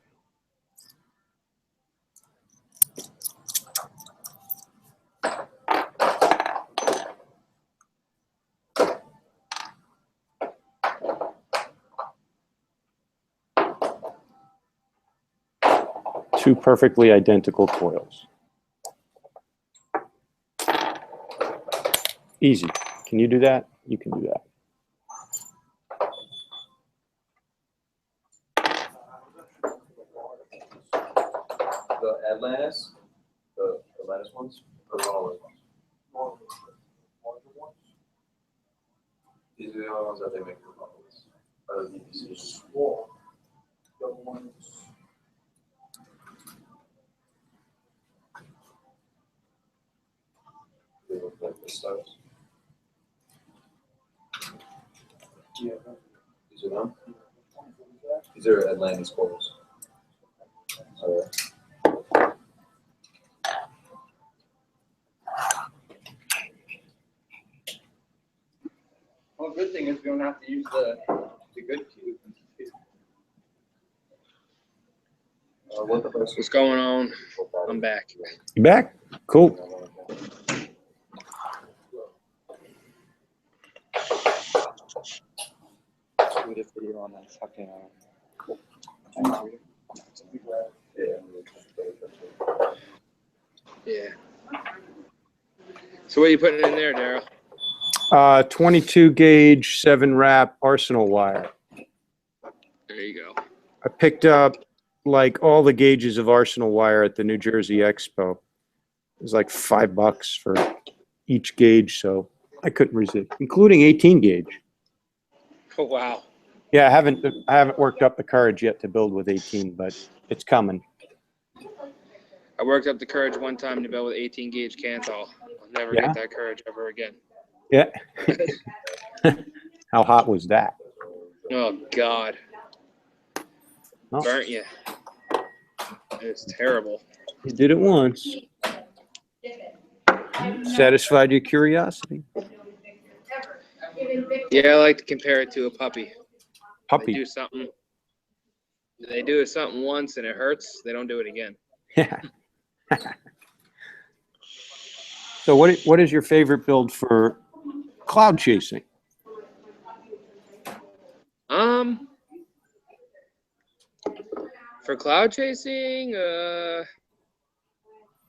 Two perfectly identical coils. Easy. Can you do that? You can do that. The Atlantis, the Atlantis ones, or the Rollers ones? These are the only ones that they make for Rollers. Or the DPCs. the ones. They look like the stars. Yeah. These are them? These are Atlantis coils. Well, good thing is we don't have to use the good cube. What the price What's going on? I'm back. You back? Cool. We did video on that fucking. Yeah. So what are you putting in there, Daryl? 22 gauge 7 wrap Arsenal wire. There you go. I picked up like all the gauges of Arsenal wire at the New Jersey Expo. It was like $5 for each gauge, so I couldn't resist, including 18 gauge. Oh, wow. Yeah, I haven't worked up the courage yet to build with 18, but it's coming. I worked up the courage one time to build with 18 gauge Canthal. I'll never Yeah? get that courage ever again. Yeah. How hot was that? Oh, God. Oh. Burnt you. It's terrible. You did it once. Satisfied your curiosity? Yeah, I like to compare it to a puppy. They Puppy. do something. They do something once and it hurts. They don't do it again. Yeah. So what is your favorite build for cloud chasing? For cloud chasing, I'm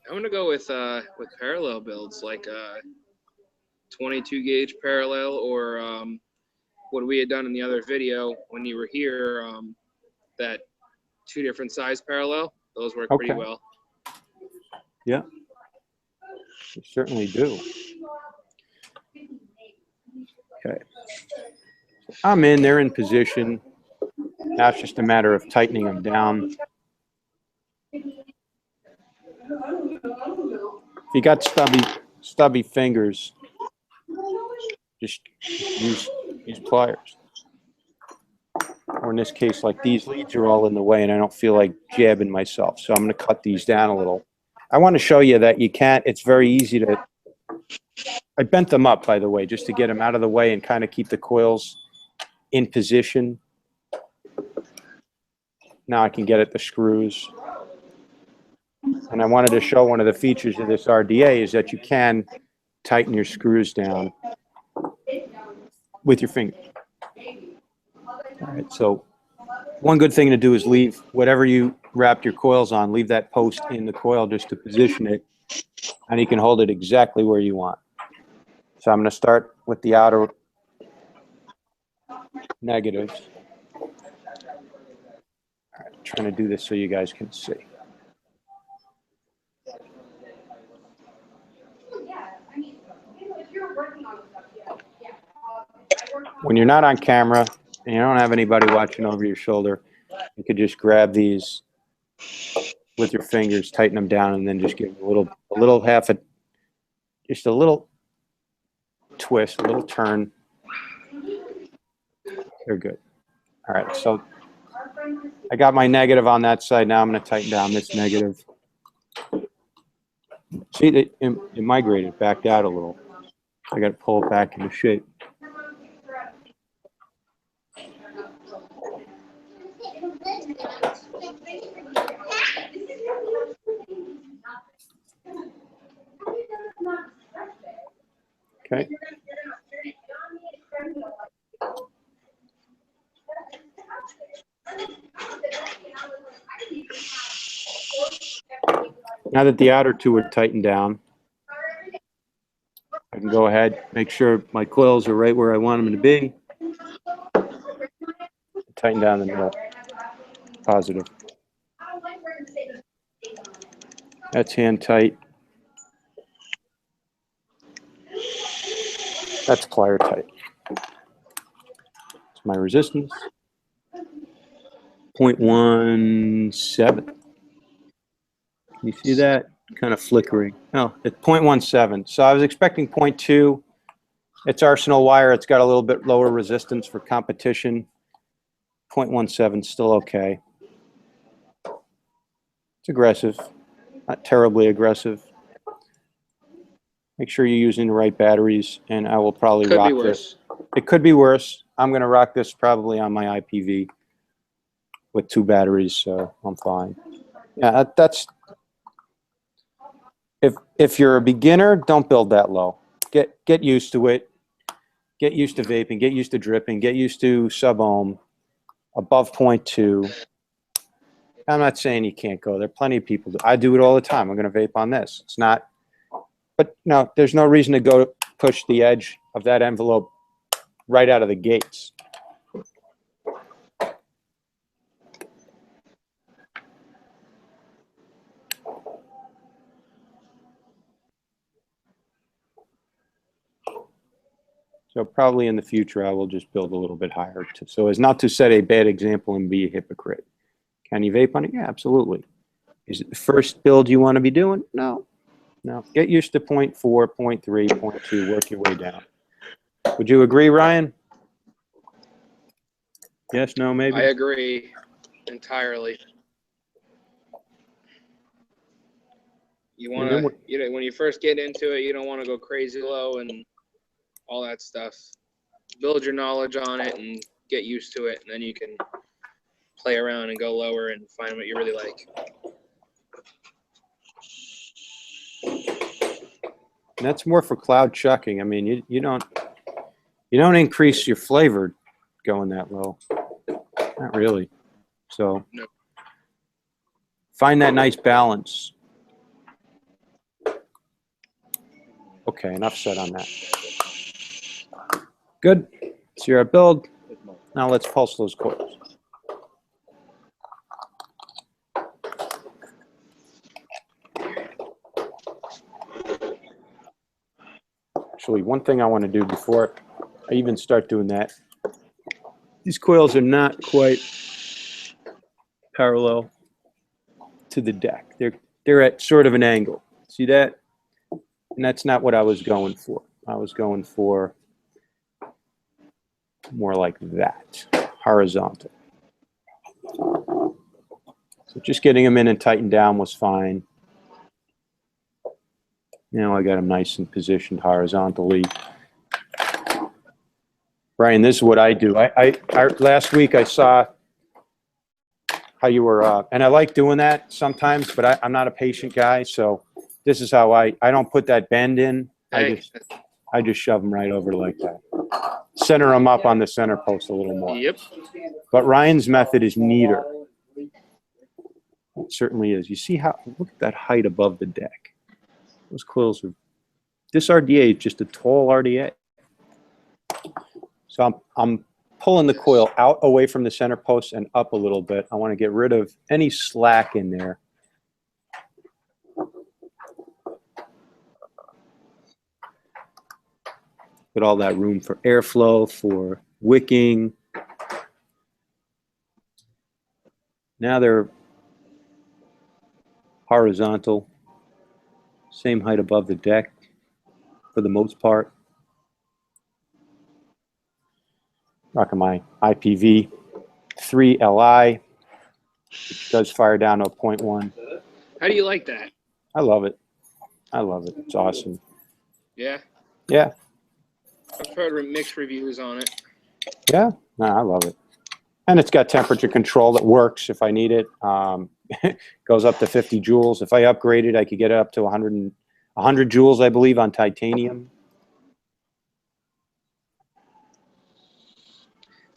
gonna go with parallel builds like 22 gauge parallel or what we had done in the other video when you were here, that 2 different size parallel. Those work pretty Okay. well. Yeah, you certainly do. Okay. I'm in, they're in position. Now it's just a matter of tightening them down. If you got stubby fingers, just use pliers. Or in this case, like these leads are all in the way and I don't feel like jabbing myself. So I'm going to cut these down a little. I want to show you that you can't, it's very easy to, I bent them up, by the way, just to get them out of the way and kind of keep the coils in position. Now I can get at the screws. And I wanted to show one of the features of this RDA is that you can tighten your screws down with your finger. All right, so one good thing to do is leave whatever you wrapped your coils on, leave that post in the coil just to position it, and you can hold it exactly where you want. So I'm going to start with the outer negatives. All right, trying to do this so you guys can see. When you're not on camera and you don't have anybody watching over your shoulder, you could just grab these with your fingers, tighten them down, and then just give a little just a little twist, a little turn. They're good. All right, so I got my negative on that side. Now I'm going to tighten down this negative. See, it migrated, backed out a little. I got to pull it back into shape. Okay. Now that the outer two are tightened down, I can go ahead, make sure my coils are right where I want them to be. Tighten down the middle. Positive. That's hand tight. That's plier tight. It's my resistance. 0.17. You see that? Kind of flickering. Oh, it's 0.17. So I was expecting 0.2. It's Arsenal wire. It's got a little bit lower resistance for competition. .17 still okay. It's aggressive, not terribly aggressive. Make sure you're using the right batteries, and I will probably Could rock be worse. this. It could be worse. I'm going to rock this probably on my IPV with 2 batteries, so I'm fine. Yeah, that's if you're a beginner, don't build that low. Get used to it. Get used to vaping. Get used to dripping. Get used to sub-ohm, above 0.2. I'm not saying you can't go. There are plenty of people. I do it all the time. I'm going to vape on this. It's not. But no, there's no reason to go push the edge of that envelope right out of the gates. So probably in the future, I will just build a little bit higher, so as not to set a bad example and be a hypocrite. Can you vape on it? Yeah, absolutely. Is it the first build you want to be doing? No. No. Get used to 0.4, 0.3, 0.2, work your way down. Would you agree, Ryan? Yes, no, maybe? I agree entirely. You want to, when you first get into it, you don't want to go crazy low and all that stuff. Build your knowledge on it and get used to it, and then you can play around and go lower and find what you really like. And that's more for cloud chucking. I mean, you don't increase your flavor going that low. Not really. So No. Find that nice balance. Okay, enough said on that. Good. So you're at build. Now let's pulse those coils. Actually, one thing I want to do before I even start doing that, these coils are not quite parallel to the deck. They're at sort of an angle. See that? And that's not what I was going for. I was going for more like that, horizontal. So just getting them in and tightened down was fine. Now I got them nice and positioned horizontally. Brian, this is what I do. I last week I saw how you were, and I like doing that sometimes, but I'm not a patient guy, so this is how I don't put that bend in. Hey, I just shove them right over like that. Center them up on the center post a little more. yep. But Ryan's method is neater. It certainly is. You see how, look at that height above the deck. Those coils are, this RDA is just a tall RDA. So I'm pulling the coil out away from the center post and up a little bit. I want to get rid of any slack in there. Get all that room for airflow, for wicking. Now they're horizontal, same height above the deck for the most part. Rocking my IPV 3 Li, which does fire down to a 0.1. How do you like that? I love it. I love it. It's awesome. Yeah. Yeah. I've heard mixed reviews on it. Yeah. No, I love it. And it's got temperature control that works if I need it. Goes up to 50 joules. If I upgrade it, I could get it up to 100 joules, I believe, on titanium.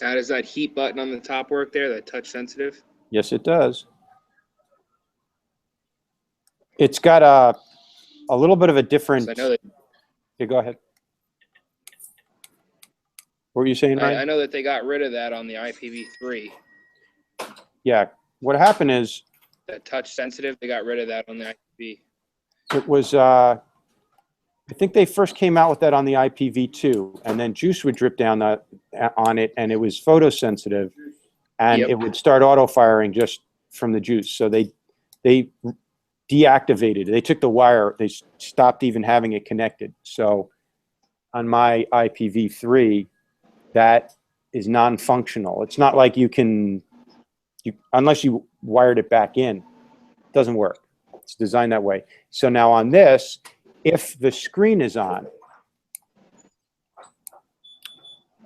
How does that heat button on the top work there, that touch sensitive? Yes, it does. It's got a little bit of a different. I know that. Yeah, go ahead. What were you saying, Ryan? I know that they got rid of that on the IPv3. Yeah. What happened is That touch sensitive, they got rid of that on the IPv. it was. I think they first came out with that on the IPv2, and then juice would drip down on it, and it was photosensitive, and Yep. it would start auto firing just from the juice. So they deactivated it. They took the wire. They stopped even having it connected. So on my IPv3, that is non-functional. It's not like you can, unless you wired it back in, it doesn't work. It's designed that way. So now on this, if the screen is on,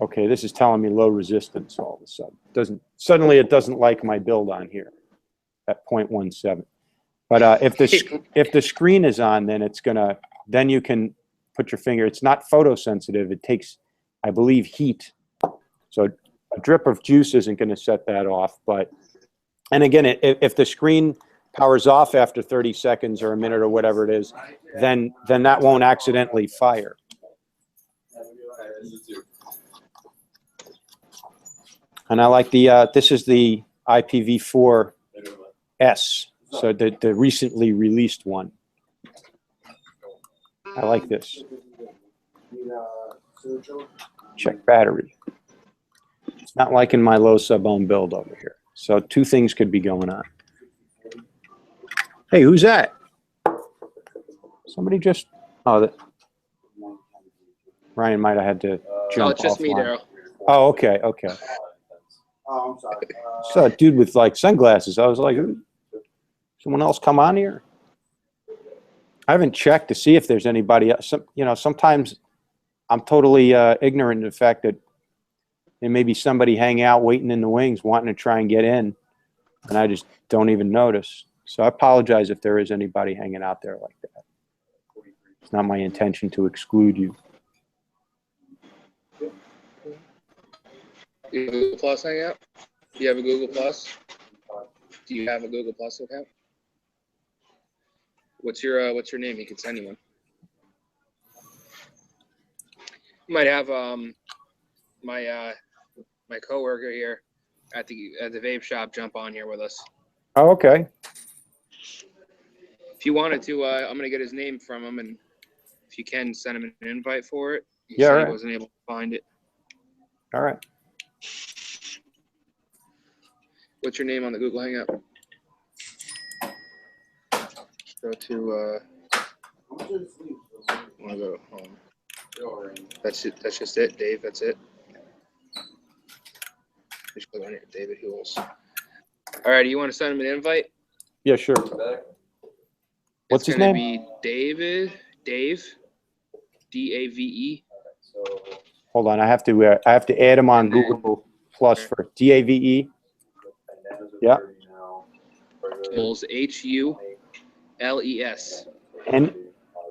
okay, this is telling me low resistance all of a sudden. Suddenly it doesn't like my build on here at 0.17. But if the screen is on, then then you can put your finger. It's not photosensitive. It takes, I believe, heat. So a drip of juice isn't going to set that off. And again, if the screen powers off after 30 seconds or a minute or whatever it is, then that won't accidentally fire. And I like this is the IPv4S, so the recently released one. I like this. Check battery. It's not liking my low sub-ohm build over here. So two things could be going on. Hey, who's that? Somebody just, Ryan might have had to jump Oh, it's just me, offline. Daryl. Oh, okay. Oh, I'm sorry. Saw a dude with like sunglasses. I was like, someone else come on here? I haven't checked to see if there's anybody else. Sometimes I'm totally ignorant of the fact that there may be somebody hanging out, waiting in the wings, wanting to try and get in, and I just don't even notice. So I apologize if there is anybody hanging out there like that. It's not my intention to exclude you. Do you have a Google Plus hangout? Do you have a Google Plus? Do you have a Google Plus account? What's your name? You can send you one. You might have my coworker here at the vape shop jump on here with us. Oh, okay. If you wanted to, I'm gonna get his name from him, and if you can send him an invite for it. He Yeah, said right. he wasn't able to find it. All right. What's your name on the Google Hangout? Go to. I want to go home. That's it. That's just it, Dave. That's it. Just click on it, David Hules. All right. Do you want to send him an invite? Yeah, sure. What's his name? It's gonna be Dave, D-A-V-E. Hold on. I have to add him on And then- Google Plus for DAVE. Yeah. Hules, H-U-L-E-S.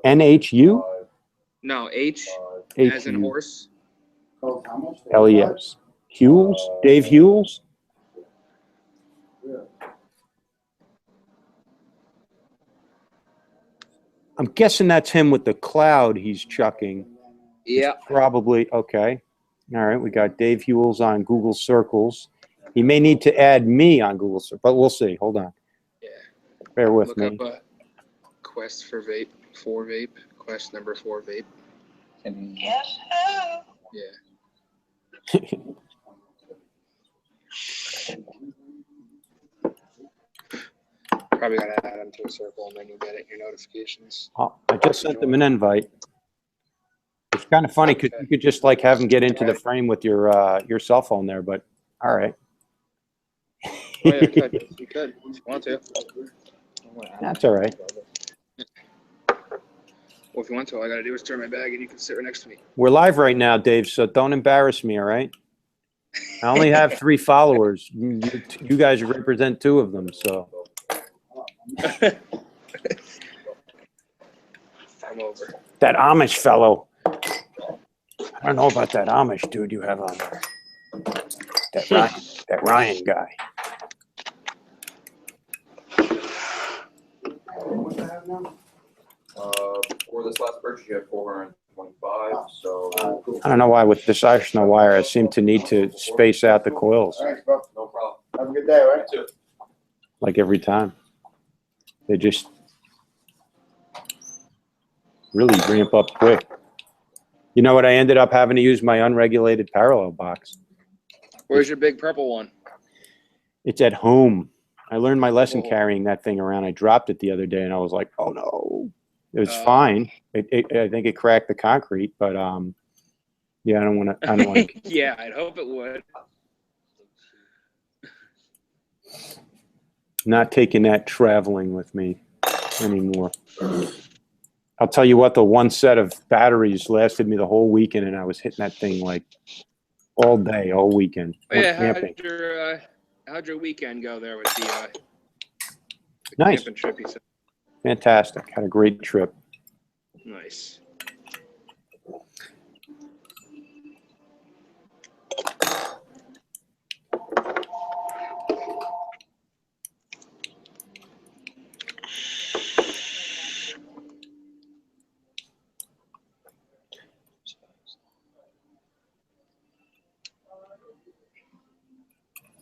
NHU? No, H as in horse. LES. Hules? Dave Hules? I'm guessing that's him with the cloud he's chucking. Yeah. Probably. Okay. All right. We got Dave Hules on Google Circles. He may need to add me on Google Circles, but we'll see. Hold on. Yeah. Bear with Look me. up Quest for vape, Quest number 4 vape. Yes, Yeah. Probably gotta add them to a circle and then you'll get it in your notifications. Oh, I just sent them an invite. It's kind of funny because you could just like have him get into the frame with your cell phone there, but all right. Oh, yeah, you could. You could if you want to. That's all right. Well, if you want to, all I gotta do is turn my bag and you can sit right next to me. We're live right now, Dave, so don't embarrass me, all right? I only have 3 followers. You guys represent 2 of them, so. I'm over. That Amish fellow. I don't know about that Amish dude you have on there. That Ryan guy. For this last purchase, you had 425, so. I don't know why with this Arsenal wire, I seem to need to space out the coils, Thanks, bro. No problem. Have a good day, all right? You too. like every time. They just really ramp up quick. You know what? I ended up having to use my unregulated parallel box. Where's your big purple one? It's at home. I learned my lesson Oh. carrying that thing around. I dropped it the other day and I was like, oh no. It was Oh. fine. I think it cracked the concrete, but Yeah, I don't want to. Yeah, I'd hope it would. Not taking that traveling with me anymore. I'll tell you what, the one set of batteries lasted me the whole weekend, and I was hitting that thing like all day, all weekend. Oh, yeah, Went camping. how'd your weekend go there with the Nice. camping trip you said? Fantastic. Had a great trip. Nice.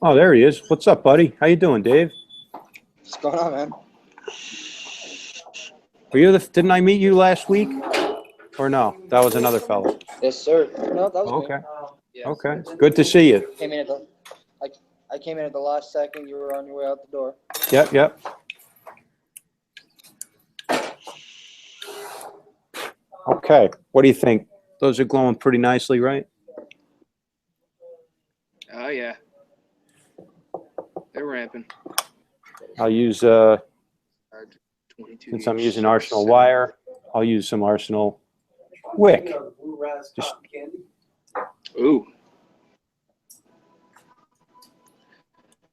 Oh, there he is. What's up, buddy? How you doing, Dave? What's going on, man? Were you didn't I meet you last week? Or no? That was another fellow. Yes, sir. No, that was me. Okay. Yeah. Okay. Good to see you. Came in at the, I came in at the last second. You were on your way out the door. Yep, yep. Okay. What do you think? Those are glowing pretty nicely, right? Oh yeah. They're ramping. I'll use 22 since I'm gauge, using Arsenal 7. wire, I'll use some Arsenal wick. Just Ooh.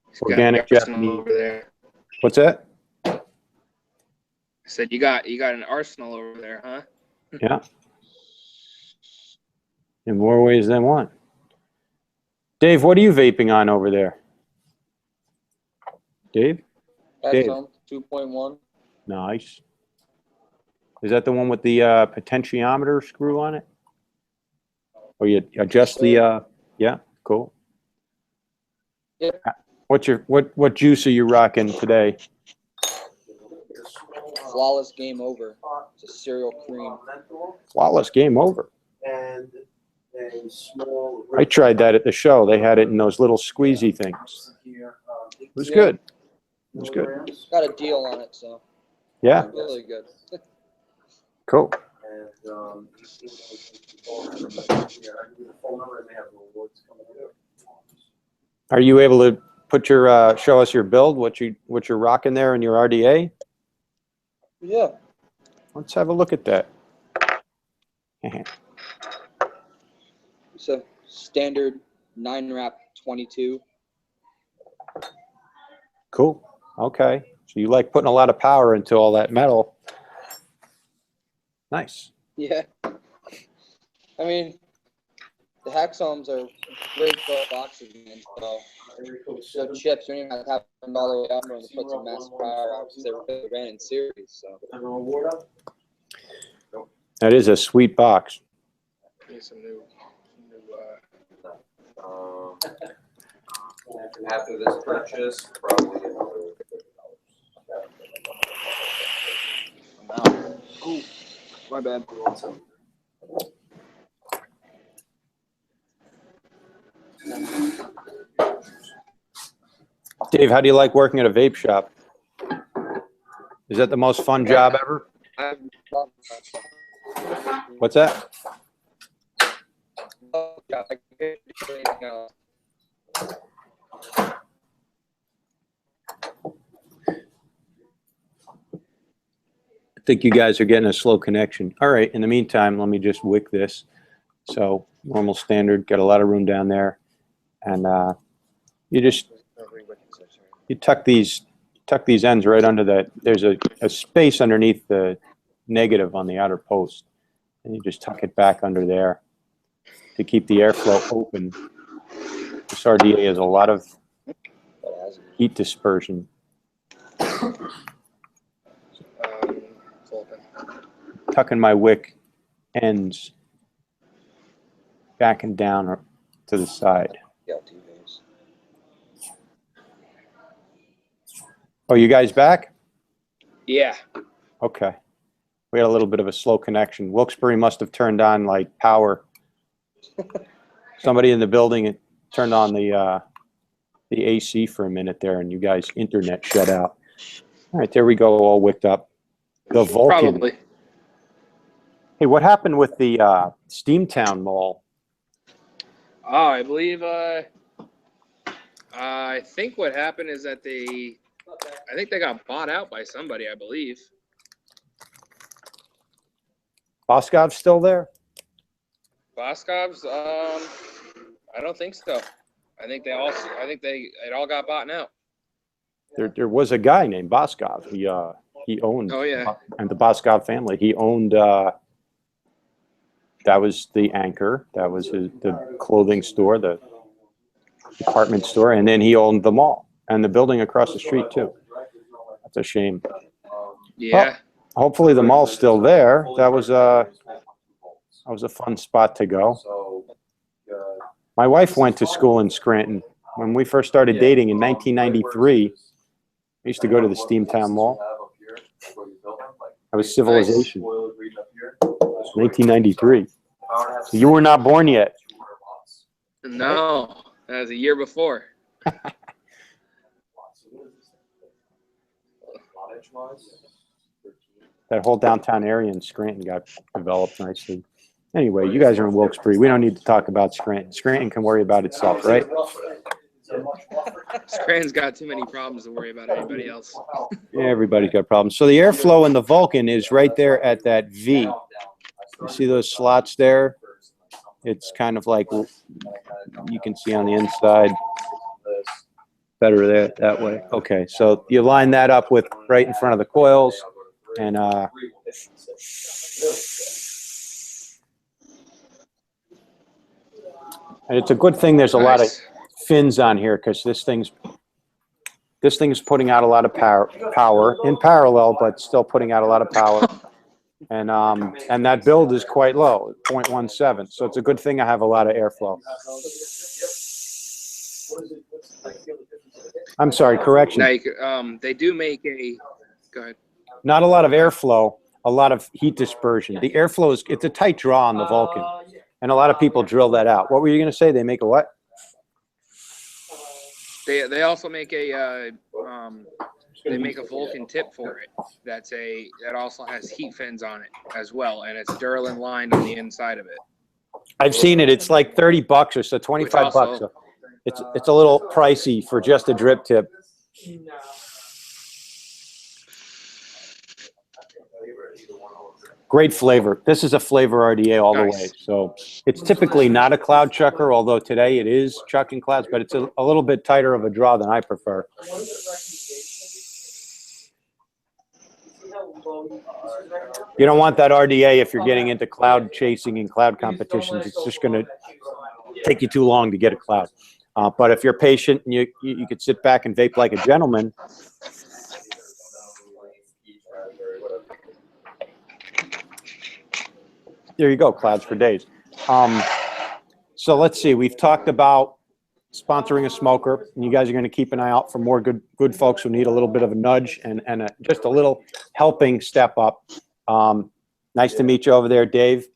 He's got organic an arsenal Japanese. over there. What's that? I said you got an arsenal over there, huh? Yeah. In more ways than one. Dave, what are you vaping on over there? Dave? That's Dave. on 2.1. Nice. Is that the one with the potentiometer screw on it? Or you adjust the yeah, cool. Yeah. What's your what juice are you rocking today? Flawless game over. It's a cereal cream. Flawless game over. And a small. I tried that at the show. They had it in those little squeezy things. It was good. It was good. Got a deal on it, so Yeah, really good. cool. And, Are you able to put your show us your build, what you're rocking there in your RDA? Yeah. Let's have a look at that. It's a standard 9-wrap 22. Cool. Okay. So you like putting a lot of power into all that metal. Nice. Yeah. I mean, the Hexomes are great for boxes, man. So the chips, we didn't have to have them all the way up and put some massive power out because they ran in series. So That is a sweet box. Need some new After this purchase, probably another $50. Ooh, my bad. Dave, how do you like working at a vape shop? Is that the most fun job ever? What's that? I think you guys are getting a slow connection. All right, in the meantime, let me just wick this. So normal standard, got a lot of room down there. And you tuck these ends right under that. There's a space underneath the negative on the outer post. And you just tuck it back under there to keep the airflow open. This RDA has a lot of heat dispersion. Tucking my wick ends back and down or to the side. Oh, you guys back? Yeah. Okay. We had a little bit of a slow connection. Wilkes-Barre must have turned on like power. Somebody in the building turned on the AC for a minute there, and you guys' internet shut out. All right, there we go, all wicked up. The Vulcan. Probably. Hey, what happened with the Steamtown Mall? Oh, I believe. I think what happened is that I think they got bought out by somebody. I believe. Boscov's still there? Boscov's. I don't think so. I think it all got bought out. There was a guy named Boscov. He owned. Oh, yeah. And the Boscov family. He owned. That was the Anchor. That was the clothing store, the department store, and then he owned the mall and the building across the street too. That's a shame. Yeah. Well, hopefully the mall's still there. That was a fun spot to go. My wife went to school in Scranton. When we first started dating in 1993, I used to go to the Steamtown Mall. That was Civilization. 1993. So you were not born yet. No, that was a year before. That whole downtown area in Scranton got developed nicely. Anyway, you guys are in Wilkes-Barre. We don't need to talk about Scranton. Scranton can worry about itself, right? Scranton's got too many problems to worry about anybody else. Yeah, everybody's got problems. So the airflow in the Vulcan is right there at that V. You see those slots there? It's kind of like you can see on the inside. Better there that way. Okay, so you line that up with right in front of the coils, and it's a good thing there's a lot of fins on here, because this thing's putting out a lot of power in parallel, but still putting out a lot of power. And that build is quite low, 0.17. So it's a good thing I have a lot of airflow. I'm sorry, correction. Like, they do make a. Go ahead. Not a lot of airflow, a lot of heat dispersion. The airflow it's a tight draw on the Vulcan, and a lot of people drill that out. What were you going to say? They make a what? They also make a they make a Vulcan tip for it. That also has heat fins on it as well, and it's Durlin lined on the inside of it. I've seen it. It's like $30 or so, 25 bucks. So it's a little pricey for just a drip tip. Great flavor. This is a flavor RDA all the way. So it's typically not a cloud chucker, although today it is chucking clouds, but it's a little bit tighter of a draw than I prefer. You don't want that RDA if you're getting into cloud chasing and cloud competitions. It's just going to take you too long to get a cloud. But if you're patient and you could sit back and vape like a gentleman. There you go, clouds for days. So let's see. We've talked about sponsoring a smoker, and you guys are going to keep an eye out for more good folks who need a little bit of a nudge and just a little helping step up. Nice to meet you over there, Dave.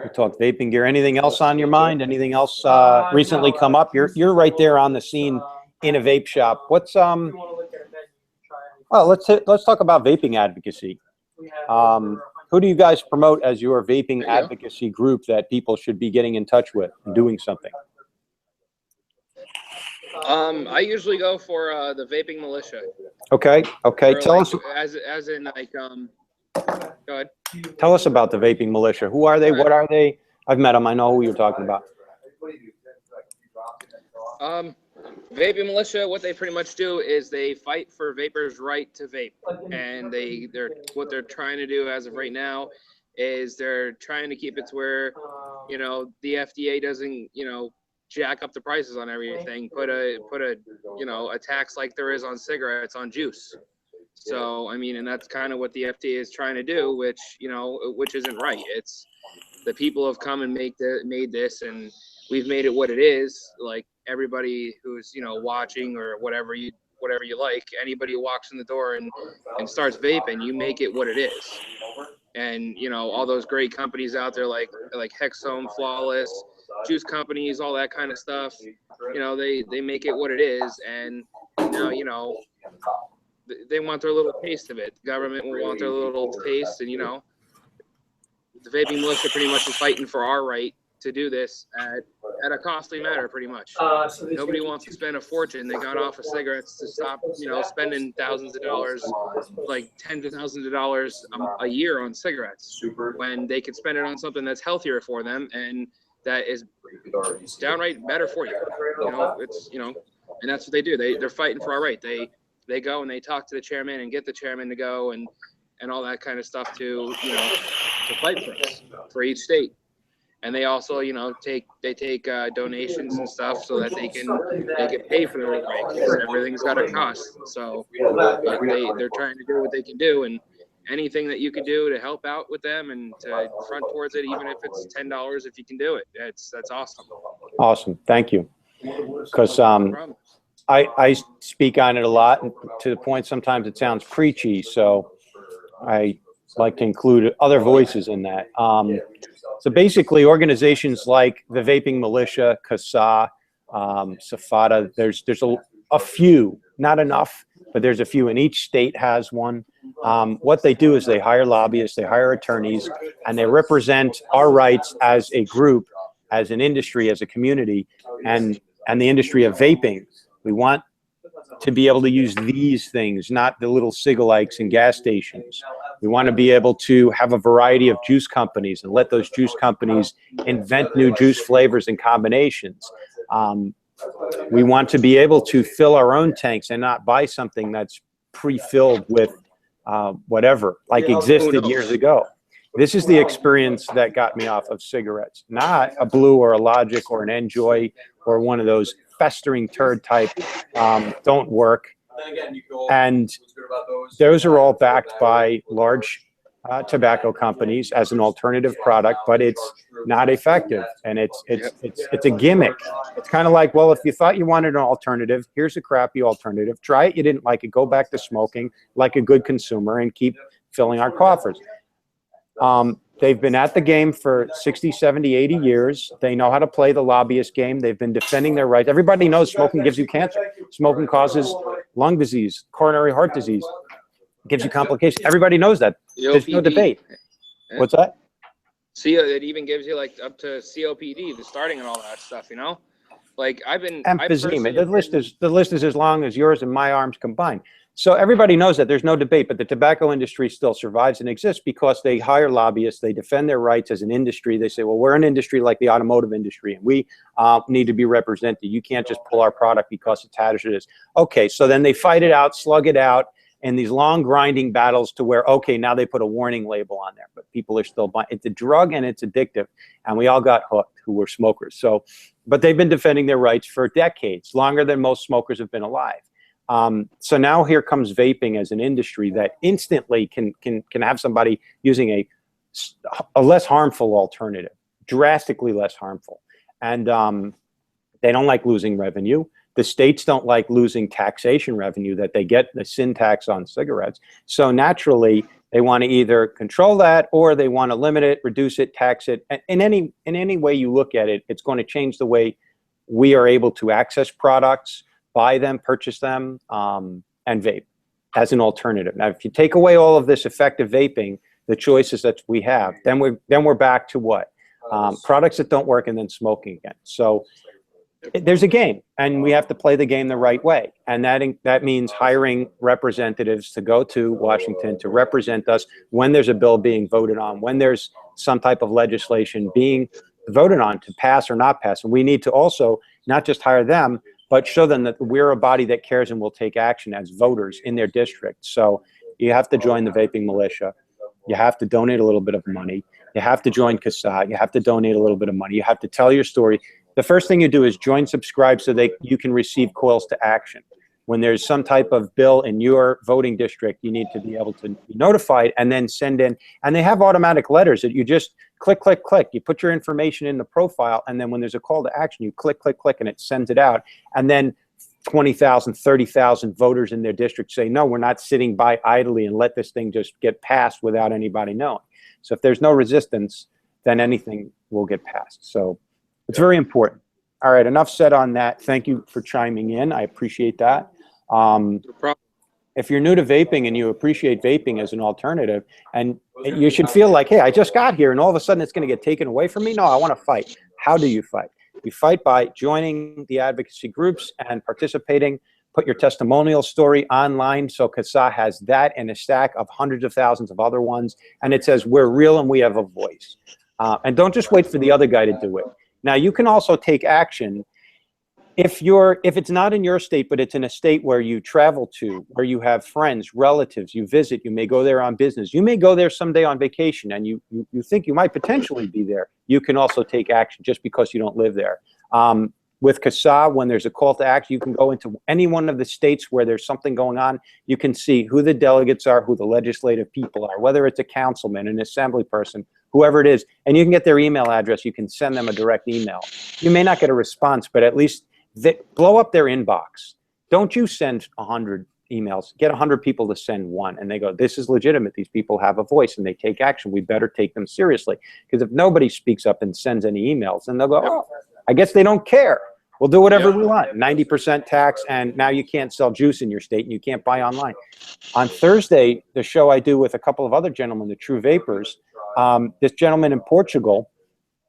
We talked vaping gear. Anything else on your mind? Anything else recently come up? You're right there on the scene in a vape shop. What's well, let's talk about vaping advocacy. Who do you guys promote as your vaping advocacy group that people should be getting in touch with and doing something? I usually go for the vaping militia. Okay. Tell like, us. As in like go ahead. Tell us about the vaping militia. Who are they? What are they? I've met them. I know who you're talking about. Vaping militia, what they pretty much do is they fight for vapors' right to vape, and what they're trying to do as of right now is they're trying to keep it to where the FDA doesn't jack up the prices on everything, put a tax like there is on cigarettes on juice. So I mean, and that's kind of what the FDA is trying to do, which isn't right. It's the people have come and made this, and we've made it what it is. Like everybody who's watching or whatever you like, anybody who walks in the door and starts vaping, you make it what it is. And all those great companies out there like Hexome, Flawless, juice companies, all that kind of stuff, they make it what it is. And now they want their little taste of it. The government will want their little taste, and the vaping militia pretty much is fighting for our right to do this at at a costly matter, pretty much. So there's Nobody gonna be wants to two spend a fortune. They got off of cigarettes to stop, spending thousands of dollars, like tens of thousands of dollars a year on cigarettes, when they could spend it on something that's healthier for them and that is downright better for you. And that's what they do. They're fighting for our right. They go and they talk to the chairman and get the chairman to go and all that kind of stuff to fight for us, for each state. And they also, take donations and stuff so that they can pay for their right, because everything's got a cost. So but they're trying to do what they can do, and anything that you can do to help out with them and to front towards it, even if it's $10, if you can do it, that's awesome. Awesome. Thank you. Because No problem. I speak on it a lot, and to the point sometimes it sounds preachy, so I like to include other voices in that. So basically, organizations like the Vaping Militia, CASA, SAFATA, there's a few, not enough, but there's a few, and each state has one. What they do is they hire lobbyists, they hire attorneys, and they represent our rights as a group, as an industry, as a community, and the industry of vaping. We want to be able to use these things, not the little cigalikes in gas stations. We want to be able to have a variety of juice companies and let those juice companies invent new juice flavors and combinations. We want to be able to fill our own tanks and not buy something that's pre-filled with whatever, like existed years ago. This is the experience that got me off of cigarettes, not a Blue or a Logic or an Enjoy or one of those festering turd type don't work. And those are all backed by large tobacco companies as an alternative product, but it's not effective, and it's a gimmick. It's kind of like, well, if you thought you wanted an alternative, here's a crappy alternative. Try it, you didn't like it, go back to smoking like a good consumer and keep filling our coffers. They've been at the game for 60, 70, 80 years. They know how to play the lobbyist game. They've been defending their rights. Everybody knows smoking gives you cancer. Smoking causes lung disease, coronary heart disease, gives you complications. Everybody knows that. There's no debate. What's that? See, it even gives you like up to COPD, the starting and all that stuff, Like emphysema. The list is as long as yours and my arms combined. So everybody knows that. There's no debate, but the tobacco industry still survives and exists because they hire lobbyists. They defend their rights as an industry. They say, well, we're an industry like the automotive industry, and we need to be represented. You can't just pull our product because it's hazardous. Okay, so then they fight it out, slug it out in these long grinding battles to where, okay, now they put a warning label on there, but people are still buying. It's a drug and it's addictive, and we all got hooked who were smokers. So, but they've been defending their rights for decades, longer than most smokers have been alive. So now here comes vaping as an industry that instantly can have somebody using a less harmful alternative, drastically less harmful. And they don't like losing revenue. The states don't like losing taxation revenue that they get, the sin tax on cigarettes. So naturally, they want to either control that or they want to limit it, reduce it, tax it. In any way you look at it, it's going to change the way we are able to access products, buy them, purchase them, and vape as an alternative. Now, if you take away all of this effective vaping, the choices that we have, then we're back to what? Products that don't work and then smoking again. So there's a game, and we have to play the game the right way. And that means hiring representatives to go to Washington to represent us when there's a bill being voted on, when there's some type of legislation being voted on to pass or not pass. And we need to also not just hire them, but show them that we're a body that cares and will take action as voters in their district. So you have to join the Vaping Militia. You have to donate a little bit of money. You have to join CASA. You have to donate a little bit of money. You have to tell your story. The first thing you do is join, subscribe, so you can receive calls to action. When there's some type of bill in your voting district, you need to be able to be notified and then send in. And they have automatic letters that you just click, click, click. You put your information in the profile, and then when there's a call to action, you click, click, click, and it sends it out. And then 20,000, 30,000 voters in their district say, no, we're not sitting by idly and let this thing just get passed without anybody knowing. So if there's no resistance, then anything will get passed. So it's very important. All right, enough said on that. Thank you for chiming in. I appreciate that. If you're new to vaping and you appreciate vaping as an alternative, and you should feel like, hey, I just got here and all of a sudden it's going to get taken away from me. No, I want to fight. How do you fight? We fight by joining the advocacy groups and participating. Put your testimonial story online so CASA has that in a stack of hundreds of thousands of other ones. And it says, we're real and we have a voice. And don't just wait for the other guy to do it. Now, you can also take action if it's not in your state, but it's in a state where you travel to, where you have friends, relatives, you visit, you may go there on business. You may go there someday on vacation and you think you might potentially be there. You can also take action just because you don't live there. With CASA, when there's a call to action, you can go into any one of the states where there's something going on. You can see who the delegates are, who the legislative people are, whether it's a councilman, an assembly person, whoever it is, and you can get their email address. You can send them a direct email. You may not get a response, but at least blow up their inbox. Don't you send 100 emails. Get 100 people to send one, and they go, this is legitimate. These people have a voice, and they take action. We better take them seriously. Because if nobody speaks up and sends any emails, then they'll go, oh, I guess they don't care. We'll do whatever we want. 90% tax, and now you can't sell juice in your state, and you can't buy online. On Thursday, the show I do with a couple of other gentlemen, the True Vapors, this gentleman in Portugal,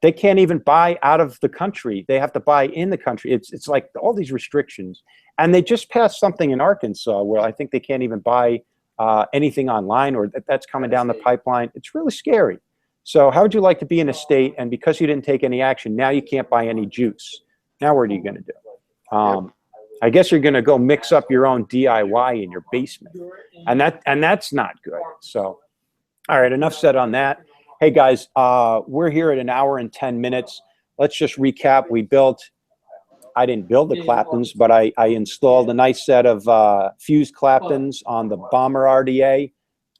they can't even buy out of the country. They have to buy in the country. It's like all these restrictions. And they just passed something in Arkansas where I think they can't even buy anything online, or that's coming down the pipeline. It's really scary. So how would you like to be in a state, and because you didn't take any action, now you can't buy any juice? Now what are you going to do? I guess you're going to go mix up your own DIY in your basement, and that's not good. So, all right, enough said on that. Hey guys, we're here at 1 hour and 10 minutes. Let's just recap. I didn't build the Claptons, but I installed a nice set of Fused Claptons on the Bomber RDA,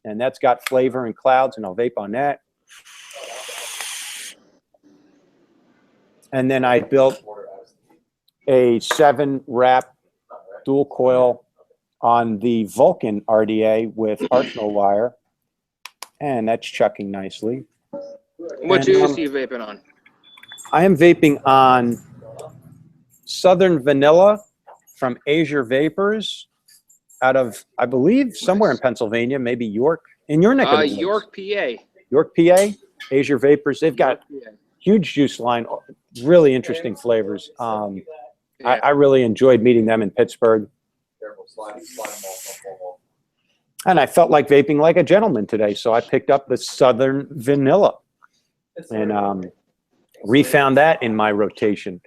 and that's got flavor and clouds, and I'll vape on that. And then I built a 7-wrap dual coil on the Vulcan RDA with Arsenal wire, and that's chucking nicely. What juice are you vaping on? I am vaping on Southern Vanilla from Azure Vapors out of, I believe, somewhere in Pennsylvania, maybe York. In your neck of the woods. York, PA. York, PA, Azure Vapors. They've got huge juice line, really interesting flavors. I really enjoyed meeting them in Pittsburgh. And I felt like vaping like a gentleman today, so I picked up the Southern Vanilla and refound that in my rotation.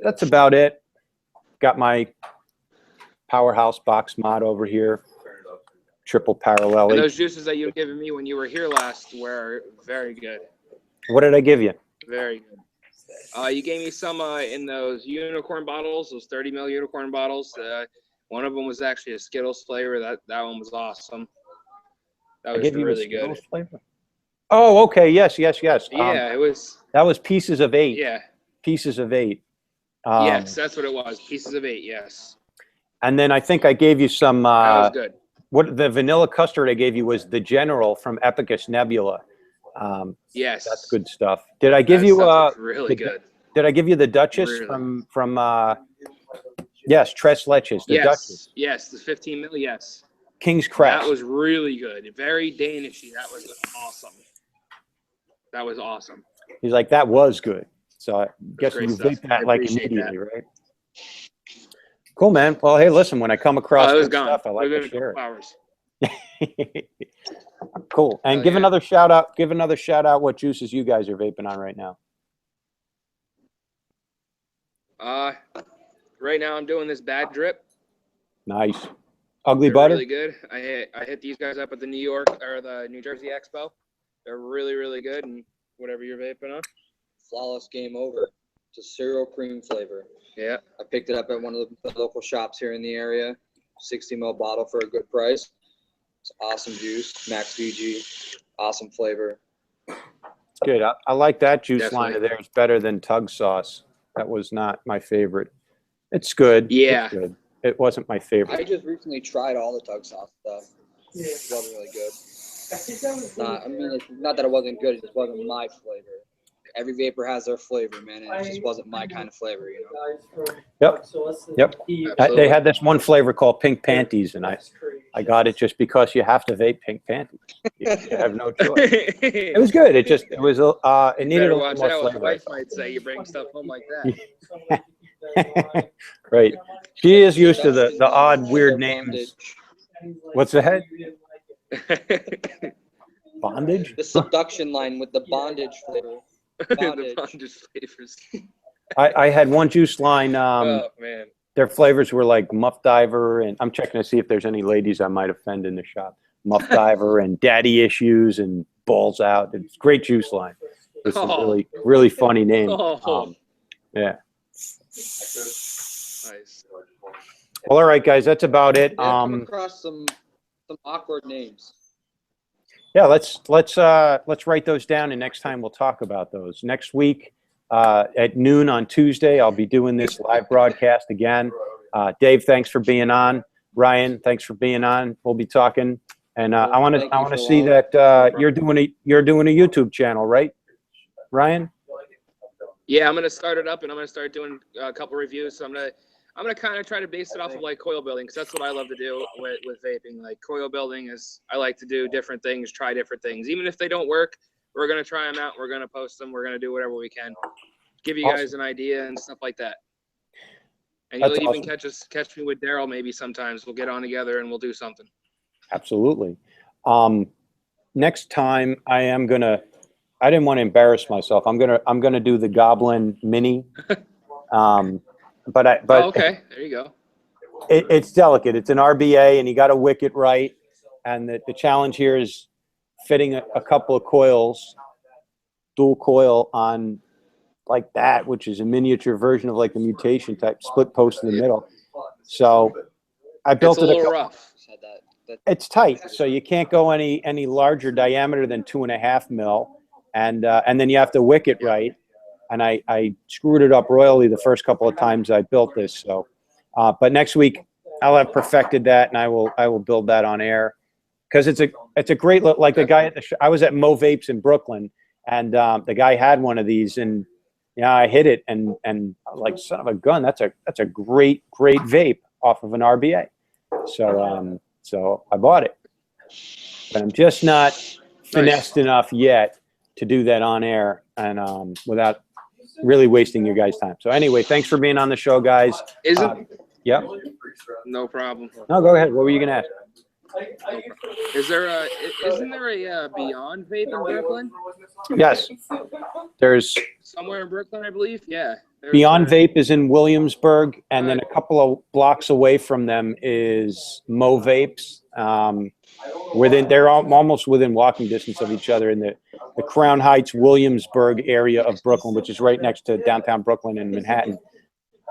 That's about it. Got my Powerhouse box mod over here, triple parallel. And those juices that you were giving me when you were here last were very good. What did I give you? Very good. You gave me some in those unicorn bottles, those 30 ml unicorn bottles. One of them was actually a Skittles flavor. That one was awesome. That was really good. Flavor? Oh, okay. Yes. Yeah, it was. That was Pieces of 8. Yeah. Pieces of 8. Yes, that's what it was. Pieces of 8. Yes. And then I think I gave you some. That was good. What the vanilla custard I gave you was the General from Epicus Nebula. Yes. That's good stuff. Did I give you really good? Did I give you the Duchess from yes, Tres Leches, the Duchess. Yes, the 15 ml, yes. King's Crest. That was really good. Very Danishy. That was awesome. That was awesome. He's like, that was good. So I guess you vape that like appreciate immediately, right? Cool, man. Well, hey, listen, when I come across good stuff, I like to share it. Cool. And give another shout out. Give another shout out. What juices you guys are vaping on right now? Right now I'm doing this Bad Drip. Nice. Ugly They're Butter. Really good. I hit these guys up at the New York or the New Jersey Expo. They're really, really good. And whatever you're vaping on. Flawless Game Over. It's a cereal cream flavor. Yeah. I picked it up at one of the local shops here in the area. 60 ml bottle for a good price. It's awesome juice. Max VG. Awesome flavor. It's good. I like that juice Definitely. line of theirs better than Tug Sauce. That was not my favorite. It's good. Yeah. It's good. It wasn't my favorite. I just recently tried all the Tug Sauce stuff. Yeah. It wasn't really good. I think that was It's not that it wasn't good. It just wasn't my flavor. Every vapor has their flavor, man, and it just wasn't my kind of flavor, you know. Yep. Yep. They had this one flavor called Pink Panties, and I I got it just because you have to vape pink panties. You have no choice. It was good. It needed Better a little watch more out what the flavor. wife might say. You bring stuff home like that. Right. She is used to the odd, Seduction weird with names. bondage. What's that? Bondage? The seduction line with the bondage flavor. The Bondage. bondage flavors. I had one juice line. Oh man. Their flavors were like Muff Diver, and I'm checking to see if there's any ladies I might offend in the shop. Muff Diver and Daddy Issues and Balls Out. It's a great juice line. It's a really, really funny name. Oh. Yeah. Nice. Well, all right, guys, that's about it. Yeah, I've come across some awkward names. Yeah, let's write those down, and next time we'll talk about those. Next week at noon on Tuesday, I'll be doing this live broadcast again. Dave, thanks for being on. Ryan, thanks for being on. We'll be talking, and I want to see that you're doing a YouTube channel, right, Ryan? Yeah, I'm gonna start it up, and I'm gonna start doing a couple reviews. So I'm gonna kind of try to base it off of like coil building, because that's what I love to do with vaping. Like coil building is, I like to do different things, try different things. Even if they don't work, we're gonna try them out. We're gonna post them. We're gonna do whatever we can, give you guys an idea and stuff like that. And you'll even catch me with Daryl maybe sometimes. We'll get on together and we'll do something. Absolutely. Next time I didn't want to embarrass myself. I'm gonna do the Goblin Mini. But okay, there you go. It's delicate. It's an RBA, and you got to wick it right. And the challenge here is fitting a couple of coils, dual coil on like that, which is a miniature version of like the mutation type split post in the middle. So I built It's a it. little rough. It's tight, so you can't go any larger diameter than 2.5 mil, and then you have to wick it right. And I screwed it up royally the first couple of times I built this. So, but next week I'll have perfected that, and I will build that on air, because it's a great look. Like the guy at I was at Mo Vapes in Brooklyn, and the guy had one of these, and I hit it, and like, son of a gun, that's a great vape off of an RBA. So so I bought it, but I'm just not finessed enough yet to do that on air and without really wasting your guys' time. So anyway, thanks for being on the show, guys. Yeah. No problem. No, go ahead. What were you gonna ask? Isn't there a Beyond Vape in Brooklyn? Yes. There's Somewhere in Brooklyn, I believe. Yeah. Beyond Vape is in Williamsburg, and then a couple of blocks away from them is Mo Vapes. They're almost within walking distance of each other in the Crown Heights, Williamsburg area of Brooklyn, which is right next to downtown Brooklyn and Manhattan.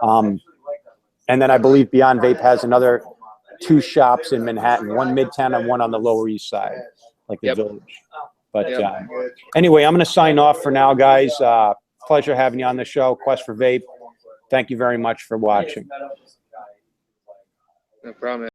And then I believe Beyond Vape has another 2 shops in Manhattan, one Midtown and one on the Lower East Side, like the Village. But anyway, I'm going to sign off for now, guys. Pleasure having you on the show. Quest for Vape. Thank you very much for watching. No problem.